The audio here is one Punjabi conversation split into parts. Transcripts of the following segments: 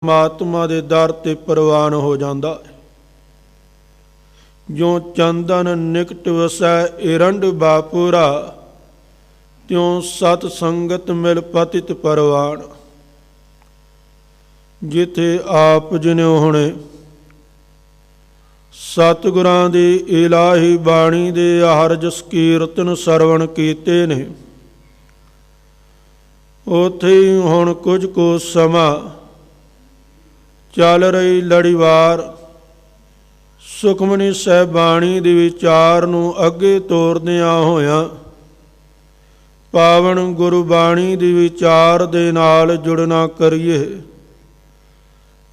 ਪਰਮਾਤਮਾ ਦੇ ਦਰ ਤੇ ਪ੍ਰਵਾਨ ਹੋ ਜਾਂਦਾ ਹੈ। ਜੋ ਚੰਦਨ ਨਿਕਟ ਵਸੈ ਏਰੰਡ ਬਾਪੁਰਾ, ਤਿਉ ਸਤ ਸੰਗਤ ਮਿਲ ਪਤਿਤ ਪਰਵਾਨ। ਜਿਥੇ ਆਪ ਜਿਨਿਉ ਹੁਣੇ ਸਤਿਗੁਰਾਂ ਦੀ ਇਲਾਹੀ ਬਾਣੀ ਦੇ ਹਰ ਜਸ ਕੀਰਤਨ ਸਰਵਣ ਕੀਤੇ ਨੇ, ਉਥੇ ਹੀ ਹੁਣ ਕੁਝ ਕੁ ਸਮਾਂ ਚੱਲ ਰਹੀ ਲੜੀਵਾਰ ਸੁਖਮਨੀ ਸਾਹਿਬ ਬਾਣੀ ਦੇ ਵਿਚਾਰ ਨੂੰ ਅੱਗੇ ਤੋਰਦਿਆਂ ਹੋਇਆਂ ਪਾਵਨ ਗੁਰਬਾਣੀ ਦੇ ਵਿਚਾਰ ਦੇ ਨਾਲ ਜੁੜਨਾ ਕਰੀਏ।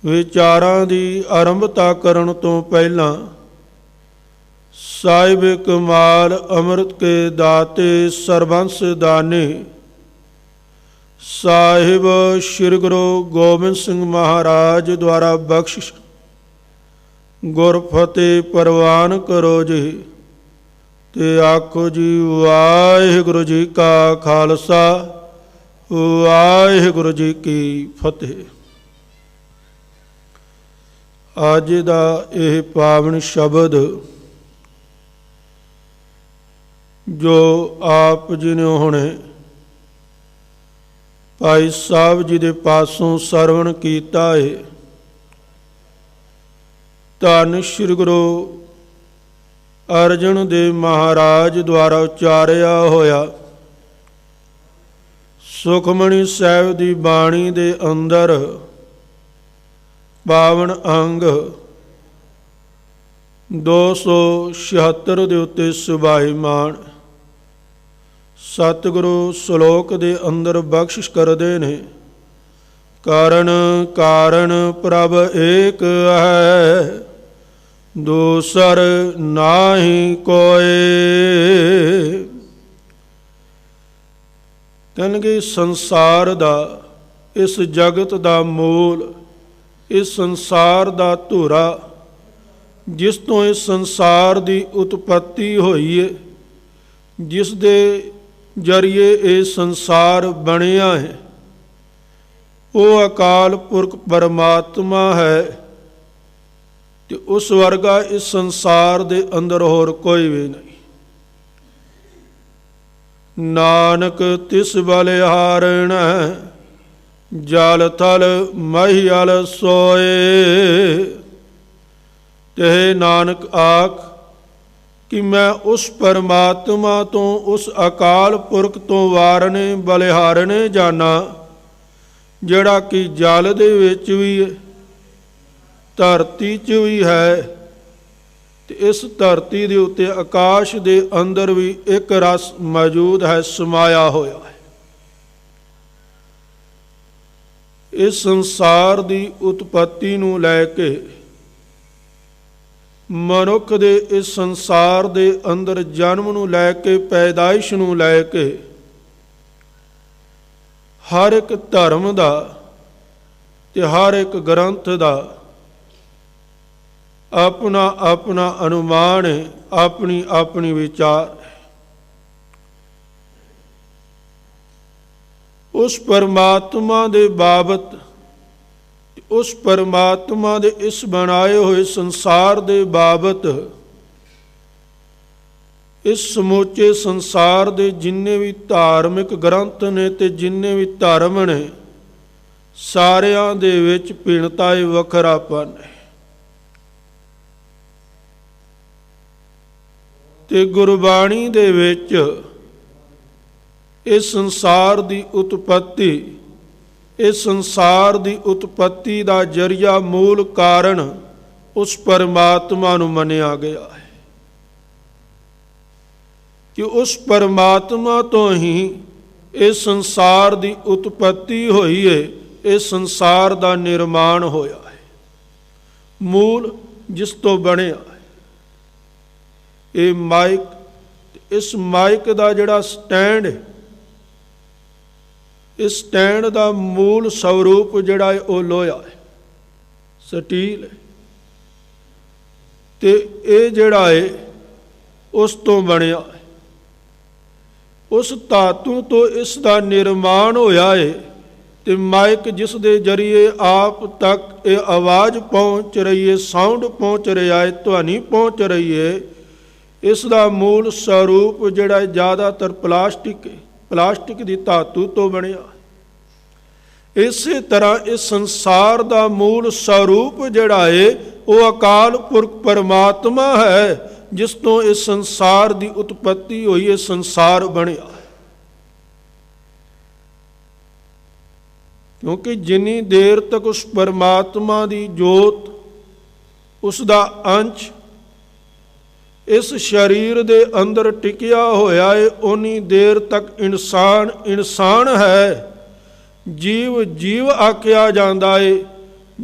ਵਿਚਾਰਾਂ ਦੀ ਆਰੰਭਤਾ ਕਰਨ ਤੋਂ ਪਹਿਲਾਂ ਸਾਹਿਬ ਕਮਾਲ ਅੰਮ੍ਰਿਤ ਕੇ ਦਾਤੇ ਸਰਬੰਸ ਦਾਨੇ ਸਾਹਿਬ ਸ੍ਰੀ ਗੁਰੂ ਗੋਬਿੰਦ ਸਿੰਘ ਮਹਾਰਾਜ ਦੁਆਰਾ ਬਖਸ਼ਿਸ਼ ਗੁਰਫਤਿਹ ਪ੍ਰਵਾਨ ਕਰੋ ਜੀ। ਤੇ ਆਖੋ ਜੀ ਵਾਹਿਗੁਰੂ ਜੀ ਕਾ ਖਾਲਸਾ ਵਾਹਿਗੁਰੂ ਜੀ ਕੀ ਫਤਿਹ। ਅੱਜ ਦਾ ਇਹ ਪਾਵਨ ਸ਼ਬਦ ਜੋ ਆਪ ਜੀ ਨੇ ਹੁਣੇ ਭਾਈ ਸਾਹਿਬ ਜੀ ਦੇ ਪਾਸੋਂ ਸਰਵਣ ਕੀਤਾ ਹੈ, ਧੰਨ ਸ੍ਰੀ ਗੁਰੂ ਅਰਜਨ ਦੇਵ ਮਹਾਰਾਜ ਦੁਆਰਾ ਉਚਾਰਿਆ ਹੋਇਆ ਸੁਖਮਨੀ ਸਾਹਿਬ ਦੀ ਬਾਣੀ ਦੇ ਅੰਦਰ ਪਾਵਨ ਅੰਗ 276 ਦੇ ਉੱਤੇ ਸੁਭਾਈਮਾਨ ਸਤਿਗੁਰੂ ਸ਼ਲੋਕ ਦੇ ਅੰਦਰ ਬਖਸ਼ਿਸ਼ ਕਰਦੇ ਨੇ। ਕਾਰਨ ਕਾਰਨ ਪ੍ਰਭ ਏਕ ਹੈ, ਦੂਸਰ ਨਾਹੀ ਕੋਇ। ਕਹਿਣਗੇ ਸੰਸਾਰ ਦਾ, ਇਸ ਜਗਤ ਦਾ ਮੂਲ, ਇਸ ਸੰਸਾਰ ਦਾ ਧੁਰਾ, ਜਿਸ ਤੋਂ ਇਸ ਸੰਸਾਰ ਦੀ ਉਤਪੱਤੀ ਹੋਈ ਹੈ, ਜਿਸ ਦੇ ਜਰੀਏ ਇਹ ਸੰਸਾਰ ਬਣਿਆ ਹੈ, ਉਹ ਅਕਾਲ ਪੁਰਖ ਪਰਮਾਤਮਾ ਹੈ। ਤੇ ਉਸ ਵਰਗਾ ਇਸ ਸੰਸਾਰ ਦੇ ਅੰਦਰ ਹੋਰ ਕੋਈ ਵੀ ਨਹੀਂ। ਨਾਨਕ ਤਿਸ ਬਲਿਹਾਰਣ ਜਲ ਥਲ ਮਹੀਅਲ ਸੋਏ। ਤੇ ਨਾਨਕ ਆਖ ਕਿ ਮੈਂ ਉਸ ਪਰਮਾਤਮਾ ਤੋਂ, ਉਸ ਅਕਾਲ ਪੁਰਖ ਤੋਂ ਵਾਰਨੇ ਬਲਿਹਾਰਨੇ ਜਾਣਾ, ਜਿਹੜਾ ਕਿ ਜਲ ਦੇ ਵਿੱਚ ਵੀ ਹੈ, ਧਰਤੀ 'ਚ ਵੀ ਹੈ, ਤੇ ਇਸ ਧਰਤੀ ਦੇ ਉੱਤੇ ਆਕਾਸ਼ ਦੇ ਅੰਦਰ ਵੀ ਇੱਕ ਰਸ ਮੌਜੂਦ ਹੈ, ਸਮਾਇਆ ਹੋਇਆ ਹੈ। ਇਸ ਸੰਸਾਰ ਦੀ ਉਤਪੱਤੀ ਨੂੰ ਲੈ ਕੇ, ਮਨੁੱਖ ਦੇ ਇਸ ਸੰਸਾਰ ਦੇ ਅੰਦਰ ਜਨਮ ਨੂੰ ਲੈ ਕੇ, ਪੈਦਾਇਸ਼ ਨੂੰ ਲੈ ਕੇ, ਹਰ ਇੱਕ ਧਰਮ ਦਾ ਤੇ ਹਰ ਇੱਕ ਗ੍ਰੰਥ ਦਾ ਆਪਣਾ ਆਪਣਾ ਅਨੁਮਾਨ ਹੈ, ਆਪਣੀ ਆਪਣੀ ਵਿਚਾਰ ਹੈ। ਉਸ ਪਰਮਾਤਮਾ ਦੇ ਬਾਬਤ, ਉਸ ਪਰਮਾਤਮਾ ਦੇ ਇਸ ਬਣਾਏ ਹੋਏ ਸੰਸਾਰ ਦੇ ਬਾਬਤ, ਇਸ ਸਮੁੱਚੇ ਸੰਸਾਰ ਦੇ ਜਿੰਨੇ ਵੀ ਧਾਰਮਿਕ ਗ੍ਰੰਥ ਨੇ ਤੇ ਜਿੰਨੇ ਵੀ ਧਰਮ ਨੇ, ਸਾਰਿਆਂ ਦੇ ਵਿੱਚ ਭਿੰਨਤਾ ਵੱਖਰਾਪਨ ਹੈ। ਤੇ ਗੁਰਬਾਣੀ ਦੇ ਵਿੱਚ ਇਸ ਸੰਸਾਰ ਦੀ ਉਤਪੱਤੀ, ਇਸ ਸੰਸਾਰ ਦੀ ਉਤਪੱਤੀ ਦਾ ਜਰੀਆ, ਮੂਲ ਕਾਰਨ ਉਸ ਪਰਮਾਤਮਾ ਨੂੰ ਮੰਨਿਆ ਗਿਆ ਹੈ ਕਿ ਉਸ ਪਰਮਾਤਮਾ ਤੋਂ ਹੀ ਇਸ ਸੰਸਾਰ ਦੀ ਉਤਪੱਤੀ ਹੋਈ ਹੈ, ਇਸ ਸੰਸਾਰ ਦਾ ਨਿਰਮਾਣ ਹੋਇਆ ਹੈ। ਮੂਲ ਜਿਸ ਤੋਂ ਬਣਿਆ ਹੈ ਇਹ ਮਾਇਕ, ਇਸ ਮਾਇਕ ਦਾ ਜਿਹੜਾ ਸਟੈਂਡ ਹੈ, ਇਸ ਸਟੈਂਡ ਦਾ ਮੂਲ ਸਵਰੂਪ ਜਿਹੜਾ ਹੈ ਉਹ ਲੋਹਾ ਹੈ, ਸਟੀਲ ਹੈ। ਤੇ ਇਹ ਜਿਹੜਾ ਹੈ ਉਸ ਤੋਂ ਬਣਿਆ ਹੈ, ਉਸ ਧਾਤੂ ਤੋਂ ਇਸ ਦਾ ਨਿਰਮਾਣ ਹੋਇਆ ਹੈ। ਤੇ ਮਾਈਕ ਜਿਸ ਦੇ ਜਰੀਏ ਆਪ ਤੱਕ ਇਹ ਆਵਾਜ਼ ਪਹੁੰਚ ਰਹੀ ਹੈ, ਸਾਊਂਡ ਪਹੁੰਚ ਰਿਹਾ ਹੈ, ਧੁਨੀ ਪਹੁੰਚ ਰਹੀ ਹੈ, ਇਸ ਦਾ ਮੂਲ ਸਰੂਪ ਜਿਹੜਾ ਜ਼ਿਆਦਾਤਰ ਪਲਾਸਟਿਕ ਦੀ ਧਾਤੂ ਤੋਂ ਬਣਿਆ। ਇਸੇ ਤਰ੍ਹਾਂ ਇਸ ਸੰਸਾਰ ਦਾ ਮੂਲ ਸਰੂਪ ਜਿਹੜਾ ਹੈ ਉਹ ਅਕਾਲ ਪੁਰਖ ਪਰਮਾਤਮਾ ਹੈ, ਜਿਸ ਤੋਂ ਇਸ ਸੰਸਾਰ ਦੀ ਉਤਪਤੀ ਹੋਈ, ਇਹ ਸੰਸਾਰ ਬਣਿਆ। ਕਿਉਂਕਿ ਜਿੰਨੀ ਦੇਰ ਤੱਕ ਉਸ ਪਰਮਾਤਮਾ ਦੀ ਜੋਤ, ਉਸ ਦਾ ਅੰਸ਼ ਇਸ ਸਰੀਰ ਦੇ ਅੰਦਰ ਟਿਕਿਆ ਹੋਇਆ ਹੈ, ਉਨੀ ਦੇਰ ਤੱਕ ਇਨਸਾਨ ਹੈ। ਜੀਵ ਆਖਿਆ ਜਾਂਦਾ ਹੈ।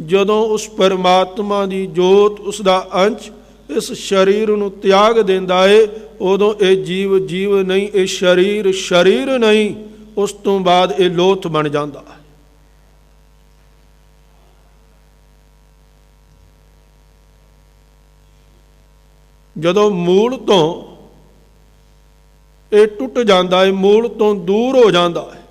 ਜਦੋਂ ਉਸ ਪਰਮਾਤਮਾ ਦੀ ਜੋਤ, ਉਸ ਦਾ ਅੰਸ਼ ਇਸ ਸਰੀਰ ਨੂੰ ਤਿਆਗ ਦਿੰਦਾ ਹੈ, ਉਦੋਂ ਇਹ ਜੀਵ ਨਹੀਂ, ਇਹ ਸਰੀਰ ਨਹੀਂ, ਉਸ ਤੋਂ ਬਾਅਦ ਇਹ ਲੋਥ ਬਣ ਜਾਂਦਾ ਹੈ। ਜਦੋਂ ਮੂਲ ਤੋਂ ਇਹ ਟੁੱਟ ਜਾਂਦਾ ਹੈ, ਮੂਲ ਤੋਂ ਦੂਰ ਹੋ ਜਾਂਦਾ ਹੈ,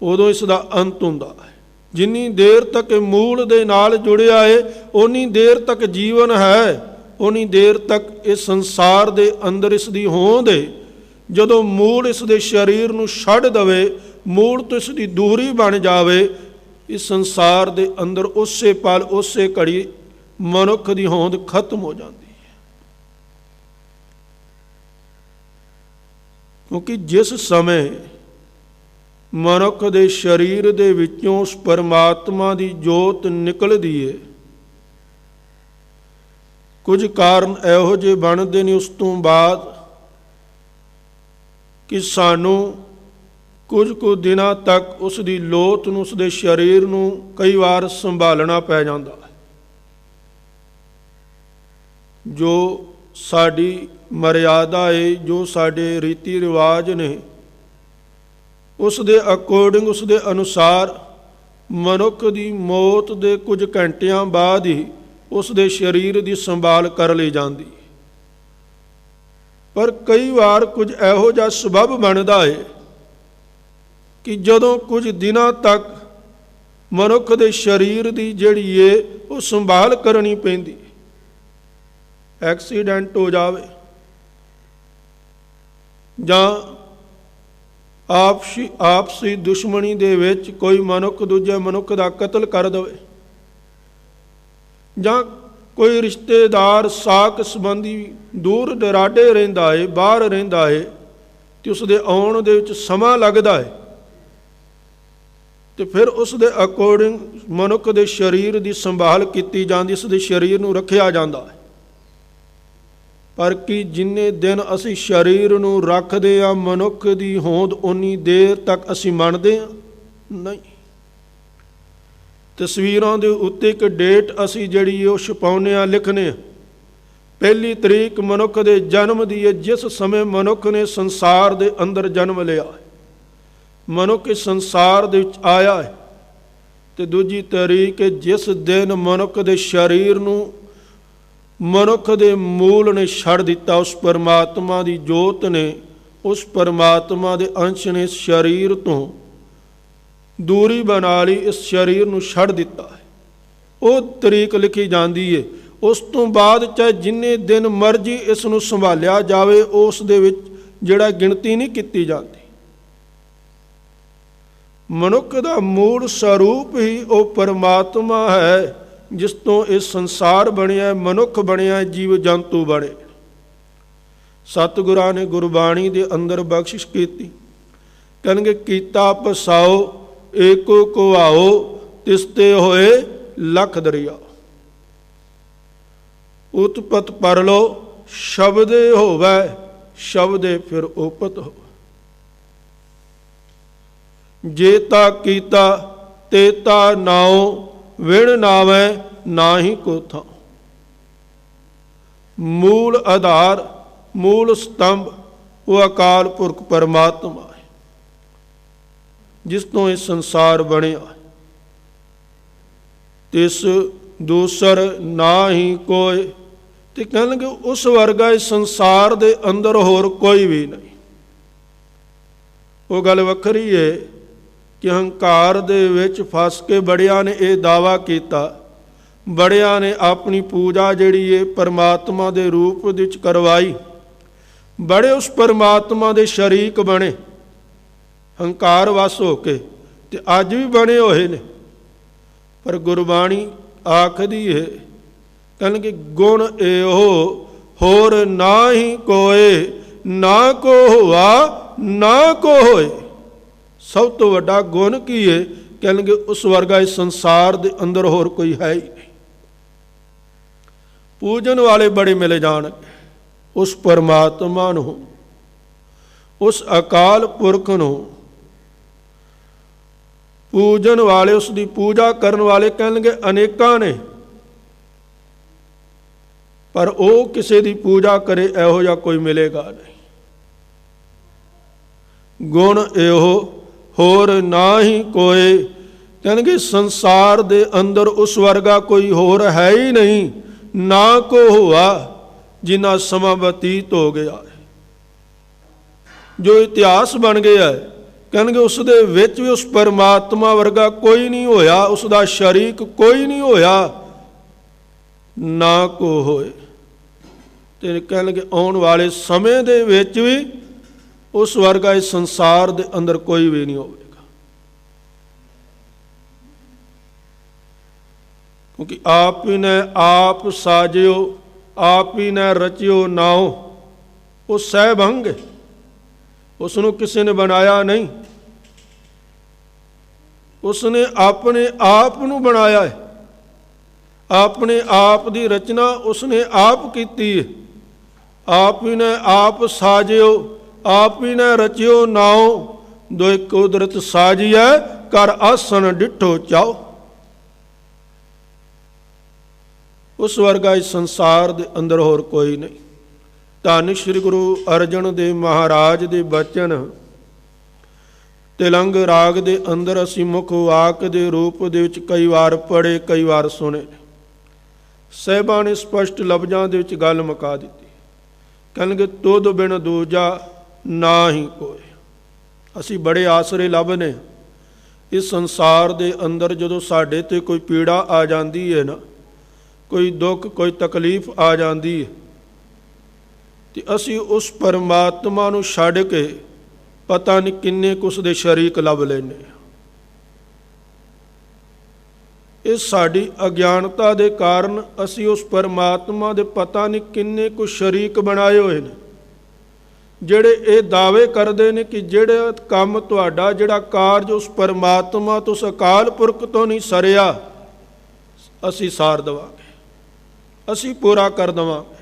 ਉਦੋਂ ਇਸ ਦਾ ਅੰਤ ਹੁੰਦਾ ਹੈ। ਜਿੰਨੀ ਦੇਰ ਤੱਕ ਇਹ ਮੂਲ ਦੇ ਨਾਲ ਜੁੜਿਆ ਹੈ, ਉਨੀ ਦੇਰ ਤੱਕ ਜੀਵਨ ਹੈ, ਉਨੀ ਦੇਰ ਤੱਕ ਇਸ ਸੰਸਾਰ ਦੇ ਅੰਦਰ ਇਸ ਦੀ ਹੋਂਦ ਹੈ। ਜਦੋਂ ਮੂਲ ਇਸ ਦੇ ਸਰੀਰ ਨੂੰ ਛੱਡ ਦੇਵੇ, ਮੂਲ ਤੋਂ ਇਸ ਦੀ ਦੂਰੀ ਬਣ ਜਾਵੇ, ਇਸ ਸੰਸਾਰ ਦੇ ਅੰਦਰ ਉਸੇ ਪਲ, ਉਸੇ ਘੜੀ ਮਨੁੱਖ ਦੀ ਹੋਂਦ ਖਤਮ ਹੋ ਜਾਂਦੀ ਹੈ। ਕਿਉਂਕਿ ਜਿਸ ਸਮੇਂ ਮਨੁੱਖ ਦੇ ਸਰੀਰ ਦੇ ਵਿੱਚੋਂ ਉਸ ਪਰਮਾਤਮਾ ਦੀ ਜੋਤ ਨਿਕਲਦੀ ਹੈ, ਕੁਝ ਕਾਰਨ ਇਹੋ ਜਿਹੇ ਬਣਦੇ ਨੇ ਉਸ ਤੋਂ ਬਾਅਦ ਕਿ ਸਾਨੂੰ ਕੁਝ ਕੁ ਦਿਨਾਂ ਤੱਕ ਉਸ ਦੀ ਲੋਥ ਨੂੰ, ਉਸ ਦੇ ਸਰੀਰ ਨੂੰ ਕਈ ਵਾਰ ਸੰਭਾਲਣਾ ਪੈ ਜਾਂਦਾ ਹੈ। ਜੋ ਸਾਡੀ ਮਰਿਆਦਾ ਹੈ, ਜੋ ਸਾਡੇ ਰੀਤੀ ਰਿਵਾਜ ਨੇ, ਉਸ ਦੇ ਅਕੋਰਡਿੰਗ, ਉਸ ਦੇ ਅਨੁਸਾਰ ਮਨੁੱਖ ਦੀ ਮੌਤ ਦੇ ਕੁਝ ਘੰਟਿਆਂ ਬਾਅਦ ਹੀ ਉਸ ਦੇ ਸਰੀਰ ਦੀ ਸੰਭਾਲ ਕਰ ਲਈ ਜਾਂਦੀ। ਪਰ ਕਈ ਵਾਰ ਕੁਝ ਇਹੋ ਜਿਹਾ ਸਬੱਬ ਬਣਦਾ ਹੈ ਕਿ ਜਦੋਂ ਕੁਝ ਦਿਨਾਂ ਤੱਕ ਮਨੁੱਖ ਦੇ ਸਰੀਰ ਦੀ ਜਿਹੜੀ ਹੈ ਉਹ ਸੰਭਾਲ ਕਰਨੀ ਪੈਂਦੀ, ਐਕਸੀਡੈਂਟ ਹੋ ਜਾਵੇ ਜਾਂ ਆਪਸੀ ਦੁਸ਼ਮਣੀ ਦੇ ਵਿੱਚ ਕੋਈ ਮਨੁੱਖ ਦੂਜੇ ਮਨੁੱਖ ਦਾ ਕਤਲ ਕਰ ਦੇਵੇ, ਜਾਂ ਕੋਈ ਰਿਸ਼ਤੇਦਾਰ ਸਾਕ ਸੰਬੰਧੀ ਦੂਰ ਦਰਾਡੇ ਰਹਿੰਦਾ ਹੈ, ਬਾਹਰ ਰਹਿੰਦਾ ਹੈ, ਤੇ ਉਸ ਦੇ ਆਉਣ ਦੇ ਵਿੱਚ ਸਮਾਂ ਲੱਗਦਾ ਹੈ, ਤੇ ਫਿਰ ਉਸ ਦੇ ਅਕੋਰਡਿੰਗ ਮਨੁੱਖ ਦੇ ਸਰੀਰ ਦੀ ਸੰਭਾਲ ਕੀਤੀ ਜਾਂਦੀ, ਉਸ ਦੇ ਸਰੀਰ ਨੂੰ ਰੱਖਿਆ ਜਾਂਦਾ ਹੈ। ਪਰ ਕੀ ਜਿੰਨੇ ਦਿਨ ਅਸੀਂ ਸਰੀਰ ਨੂੰ ਰੱਖਦੇ ਹਾਂ, ਮਨੁੱਖ ਦੀ ਹੋਂਦ ਉਨੀ ਦੇਰ ਤੱਕ ਅਸੀਂ ਮੰਨਦੇ ਹਾਂ? ਨਹੀਂ। ਤਸਵੀਰਾਂ ਦੇ ਉੱਤੇ ਇੱਕ ਡੇਟ ਅਸੀਂ ਜਿਹੜੀ ਉਹ ਛਪਾਉਂਦੇ ਹਾਂ, ਲਿਖਦੇ ਹਾਂ, 1 ਤਰੀਕ ਮਨੁੱਖ ਦੇ ਜਨਮ ਦੀ ਹੈ, ਜਿਸ ਸਮੇਂ ਮਨੁੱਖ ਨੇ ਸੰਸਾਰ ਦੇ ਅੰਦਰ ਜਨਮ ਲਿਆ ਹੈ, ਮਨੁੱਖ ਇਸ ਸੰਸਾਰ ਦੇ ਵਿੱਚ ਆਇਆ ਹੈ। ਤੇ ਦੂਜੀ ਤਰੀਕ ਹੈ ਜਿਸ ਦਿਨ ਮਨੁੱਖ ਦੇ ਸਰੀਰ ਨੂੰ ਮਨੁੱਖ ਦੇ ਮੂਲ ਨੇ ਛੱਡ ਦਿੱਤਾ, ਉਸ ਪਰਮਾਤਮਾ ਦੀ ਜੋਤ ਨੇ, ਉਸ ਪਰਮਾਤਮਾ ਦੇ ਅੰਸ਼ ਨੇ ਸਰੀਰ ਤੋਂ ਦੂਰੀ ਬਣਾ ਲਈ, ਇਸ ਸਰੀਰ ਨੂੰ ਛੱਡ ਦਿੱਤਾ ਹੈ, ਉਹ ਤਰੀਕ ਲਿਖੀ ਜਾਂਦੀ ਹੈ। ਉਸ ਤੋਂ ਬਾਅਦ ਚਾਹੇ ਜਿੰਨੇ ਦਿਨ ਮਰਜ਼ੀ ਇਸ ਨੂੰ ਸੰਭਾਲਿਆ ਜਾਵੇ, ਉਸ ਦੇ ਵਿੱਚ ਜਿਹੜਾ ਗਿਣਤੀ ਨਹੀਂ ਕੀਤੀ ਜਾਂਦੀ। ਮਨੁੱਖ ਦਾ ਮੂਲ ਸਰੂਪ ਹੀ ਉਹ ਪਰਮਾਤਮਾ ਹੈ, ਜਿਸ ਤੋਂ ਇਹ ਸੰਸਾਰ ਬਣਿਆ, ਮਨੁੱਖ ਬਣਿਆ, ਜੀਵ ਜੰਤੂ ਬਣੇ। ਸਤਿਗੁਰਾਂ ਨੇ ਗੁਰਬਾਣੀ ਦੇ ਅੰਦਰ ਬਖਸ਼ਿਸ਼ ਕੀਤੀ, ਕਹਿੰਦੇ ਕੀਤਾ ਪਸਾਓ ਏਕੋ ਕੁਹਾਓ, ਤਿਸਤੇ ਹੋਏ ਲੱਖ ਦਰਿਆ। ਉਤਪਤ ਪਰਲੋ ਸ਼ਬਦੇ ਹੋਵੇ, ਸ਼ਬਦੇ ਫਿਰ ਉਪਤ ਹੋਵੇ। ਜੇਤਾ ਕੀਤਾ ਤੇਤਾ ਨਾਉ, ਵਿਣ ਨਾਵੈ ਨਾਹੀ ਕੋ ਥਾਂ। ਮੂਲ ਆਧਾਰ, ਮੂਲ ਸਤੰਭ ਉਹ ਅਕਾਲ ਪੁਰਖ ਪਰਮਾਤਮਾ ਹੈ, ਜਿਸ ਤੋਂ ਇਹ ਸੰਸਾਰ ਬਣਿਆ। ਤਿਸ ਦੂਸਰ ਨਾ ਹੀ ਕੋਈ, ਤੇ ਕਹਿਣਗੇ ਉਸ ਵਰਗਾ ਇਸ ਸੰਸਾਰ ਦੇ ਅੰਦਰ ਹੋਰ ਕੋਈ ਵੀ ਨਹੀਂ। ਉਹ ਗੱਲ ਵੱਖਰੀ ਹੈ ਕਿ ਹੰਕਾਰ ਦੇ ਵਿੱਚ ਫਸ ਕੇ ਬੜਿਆਂ ਨੇ ਇਹ ਦਾਅਵਾ ਕੀਤਾ, ਬੜਿਆਂ ਨੇ ਆਪਣੀ ਪੂਜਾ ਜਿਹੜੀ ਹੈ ਪਰਮਾਤਮਾ ਦੇ ਰੂਪ ਵਿੱਚ ਕਰਵਾਈ, ਬੜੇ ਉਸ ਪਰਮਾਤਮਾ ਦੇ ਸ਼ਰੀਕ ਬਣੇ ਹੰਕਾਰ ਵਸ ਹੋ ਕੇ, ਤੇ ਅੱਜ ਵੀ ਬਣੇ ਹੋਏ ਨੇ। ਪਰ ਗੁਰਬਾਣੀ ਆਖਦੀ ਹੈ, ਕਹਿੰਦੇ ਗੁਣ ਇਹੋ ਹੋਰ ਨਾ ਹੀ ਕੋਏ, ਨਾ ਕੋ ਹੋਆ ਨਾ ਕੋ ਹੋਏ। ਸਭ ਤੋਂ ਵੱਡਾ ਗੁਣ ਕੀ ਹੈ? ਕਹਿਣਗੇ ਉਸ ਵਰਗਾ ਇਸ ਸੰਸਾਰ ਦੇ ਅੰਦਰ ਹੋਰ ਕੋਈ ਹੈ ਹੀ ਨਹੀਂ। ਪੂਜਣ ਵਾਲੇ ਬੜੇ ਮਿਲ ਜਾਣਗੇ ਉਸ ਪਰਮਾਤਮਾ ਨੂੰ, ਉਸ ਅਕਾਲ ਪੁਰਖ ਨੂੰ। ਪੂਜਣ ਵਾਲੇ, ਉਸ ਦੀ ਪੂਜਾ ਕਰਨ ਵਾਲੇ ਕਹਿਣਗੇ ਅਨੇਕਾਂ ਨੇ, ਪਰ ਉਹ ਕਿਸੇ ਦੀ ਪੂਜਾ ਕਰੇ ਇਹੋ ਜਿਹਾ ਕੋਈ ਮਿਲੇਗਾ ਨਹੀਂ। ਗੁਣ ਇਹੋ ਹੋਰ ਨਾ ਹੀ ਕੋਏ, ਕਹਿਣਗੇ ਸੰਸਾਰ ਦੇ ਅੰਦਰ ਉਸ ਵਰਗਾ ਕੋਈ ਹੋਰ ਹੈ ਹੀ ਨਹੀਂ, ਨਾ ਕੋ ਹੋਆ ਜਿੰਨਾ ਸਮਾਂ ਬਤੀਤ ਹੋ ਗਿਆ ਹੈ, ਜੋ ਇਤਿਹਾਸ ਬਣ ਗਿਆ ਹੈ। ਕਹਿਣਗੇ ਉਸ ਦੇ ਵਿੱਚ ਵੀ ਉਸ ਪਰਮਾਤਮਾ ਵਰਗਾ ਕੋਈ ਨਹੀਂ ਹੋਇਆ, ਉਸ ਦਾ ਸ਼ਰੀਕ ਕੋਈ ਨਹੀਂ ਹੋਇਆ, ਨਾ ਕੋ ਹੋਏ। ਤੇ ਕਹਿਣਗੇ ਆਉਣ ਵਾਲੇ ਸਮੇਂ ਦੇ ਵਿੱਚ ਵੀ ਉਸ ਵਰਗਾ ਇਸ ਸੰਸਾਰ ਦੇ ਅੰਦਰ ਕੋਈ ਵੀ ਨਹੀਂ ਹੋਵੇਗਾ। ਕਿਉਂਕਿ ਆਪ ਹੀ ਨੇ ਆਪ ਸਾਜਿਓ, ਆਪ ਹੀ ਨੇ ਰਚਿਓ ਨਾਉ। ਉਹ ਸਹਿਬੰਗ ਹੈ, ਉਸ ਨੂੰ ਕਿਸੇ ਨੇ ਬਣਾਇਆ ਨਹੀਂ, ਉਸ ਨੇ ਆਪਣੇ ਆਪ ਨੂੰ ਬਣਾਇਆ ਹੈ, ਆਪਣੇ ਆਪ ਦੀ ਰਚਨਾ ਉਸ ਨੇ ਆਪ ਕੀਤੀ ਹੈ। ਆਪ ਹੀ ਨੇ ਆਪ ਸਾਜਿਓ, ਆਪ ਹੀ ਨੇ ਰਚਿਓ ਨਾਉ। ਦੋਇ ਕੁਦਰਤ ਸਾਜੀਐ ਕਰ ਆਸਣ ਡਿਠੋ ਚਾਓ। ਉਸ ਵਰਗਾ ਇਸ ਸੰਸਾਰ ਦੇ ਅੰਦਰ ਹੋਰ ਕੋਈ ਨਹੀਂ। ਧੰਨ ਸ਼੍ਰੀ ਗੁਰੂ ਅਰਜਨ ਦੇਵ ਮਹਾਰਾਜ ਦੇ ਬਚਨ ਤਿਲੰਗ ਰਾਗ ਦੇ ਅੰਦਰ ਅਸੀਂ ਮੁੱਖ ਵਾਕ ਦੇ ਰੂਪ ਦੇ ਵਿੱਚ ਕਈ ਵਾਰ ਪੜ੍ਹੇ, ਕਈ ਵਾਰ ਸੁਣੇ। ਸਾਹਿਬਾਂ ਨੇ ਸਪਸ਼ਟ ਲਫ਼ਜ਼ਾਂ ਦੇ ਵਿੱਚ ਗੱਲ ਮੁਕਾ ਦਿੱਤੀ। ਕਹਿਣਗੇ ਤੁਧ ਬਿਨ ਦੂਜਾ ਨਾ ਹੀ ਕੋਈ। ਅਸੀਂ ਬੜੇ ਆਸਰੇ ਲੱਭਨੇ ਇਸ ਸੰਸਾਰ ਦੇ ਅੰਦਰ। ਜਦੋਂ ਸਾਡੇ 'ਤੇ ਕੋਈ ਪੀੜਾ ਆ ਜਾਂਦੀ ਹੈ ਨਾ, ਕੋਈ ਦੁੱਖ, ਕੋਈ ਤਕਲੀਫ ਆ ਜਾਂਦੀ ਹੈ, ਤੇ ਅਸੀਂ ਉਸ ਪਰਮਾਤਮਾ ਨੂੰ ਛੱਡ ਕੇ ਪਤਾ ਨਹੀਂ ਕਿੰਨੇ ਕੁ ਉਸ ਦੇ ਸ਼ਰੀਕ ਲੱਭ ਲੈਂਦੇ ਹਾਂ। ਇਹ ਸਾਡੀ ਅਗਿਆਨਤਾ ਦੇ ਕਾਰਨ ਅਸੀਂ ਉਸ ਪਰਮਾਤਮਾ ਦੇ ਪਤਾ ਨਹੀਂ ਕਿੰਨੇ ਕੁ ਸ਼ਰੀਕ ਬਣਾਏ ਹੋਏ ਨੇ, ਜਿਹੜੇ ਇਹ ਦਾਅਵੇ ਕਰਦੇ ਨੇ ਕਿ ਜਿਹੜਾ ਕੰਮ ਤੁਹਾਡਾ, ਜਿਹੜਾ ਕਾਰਜ ਉਸ ਪਰਮਾਤਮਾ ਤੋਂ, ਉਸ ਅਕਾਲ ਪੁਰਖ ਤੋਂ ਨਹੀਂ ਸਰਿਆ, ਅਸੀਂ ਸਾਰ ਦੇਵਾਂਗੇ, ਅਸੀਂ ਪੂਰਾ ਕਰ ਦੇਵਾਂਗੇ।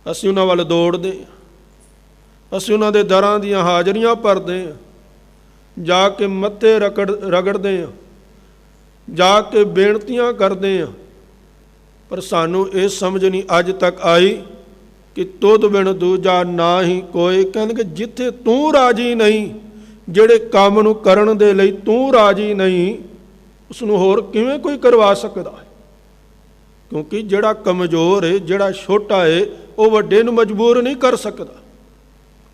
ਅਸੀਂ ਉਹਨਾਂ ਵੱਲ ਦੌੜਦੇ ਹਾਂ, ਅਸੀਂ ਉਹਨਾਂ ਦੇ ਦਰਾਂ ਦੀਆਂ ਹਾਜ਼ਰੀਆਂ ਭਰਦੇ ਹਾਂ, ਜਾ ਕੇ ਮੱਥੇ ਰਗੜਦੇ ਹਾਂ, ਜਾ ਕੇ ਬੇਨਤੀਆਂ ਕਰਦੇ ਹਾਂ। ਪਰ ਸਾਨੂੰ ਇਹ ਸਮਝ ਨਹੀਂ ਅੱਜ ਤੱਕ ਆਈ ਕਿ ਤੁਧ ਬਿਨ ਦੂਜਾ ਨਾ ਹੀ ਕੋਈ। ਕਹਿਣਗੇ ਜਿੱਥੇ ਤੂੰ ਰਾਜੀ ਨਹੀਂ, ਜਿਹੜੇ ਕੰਮ ਨੂੰ ਕਰਨ ਦੇ ਲਈ ਤੂੰ ਰਾਜੀ ਨਹੀਂ, ਉਸ ਨੂੰ ਹੋਰ ਕਿਵੇਂ ਕੋਈ ਕਰਵਾ ਸਕਦਾ ਹੈ? ਕਿਉਂਕਿ ਜਿਹੜਾ ਕਮਜ਼ੋਰ ਹੈ, ਜਿਹੜਾ ਛੋਟਾ ਹੈ, ਉਹ ਵੱਡੇ ਨੂੰ ਮਜਬੂਰ ਨਹੀਂ ਕਰ ਸਕਦਾ,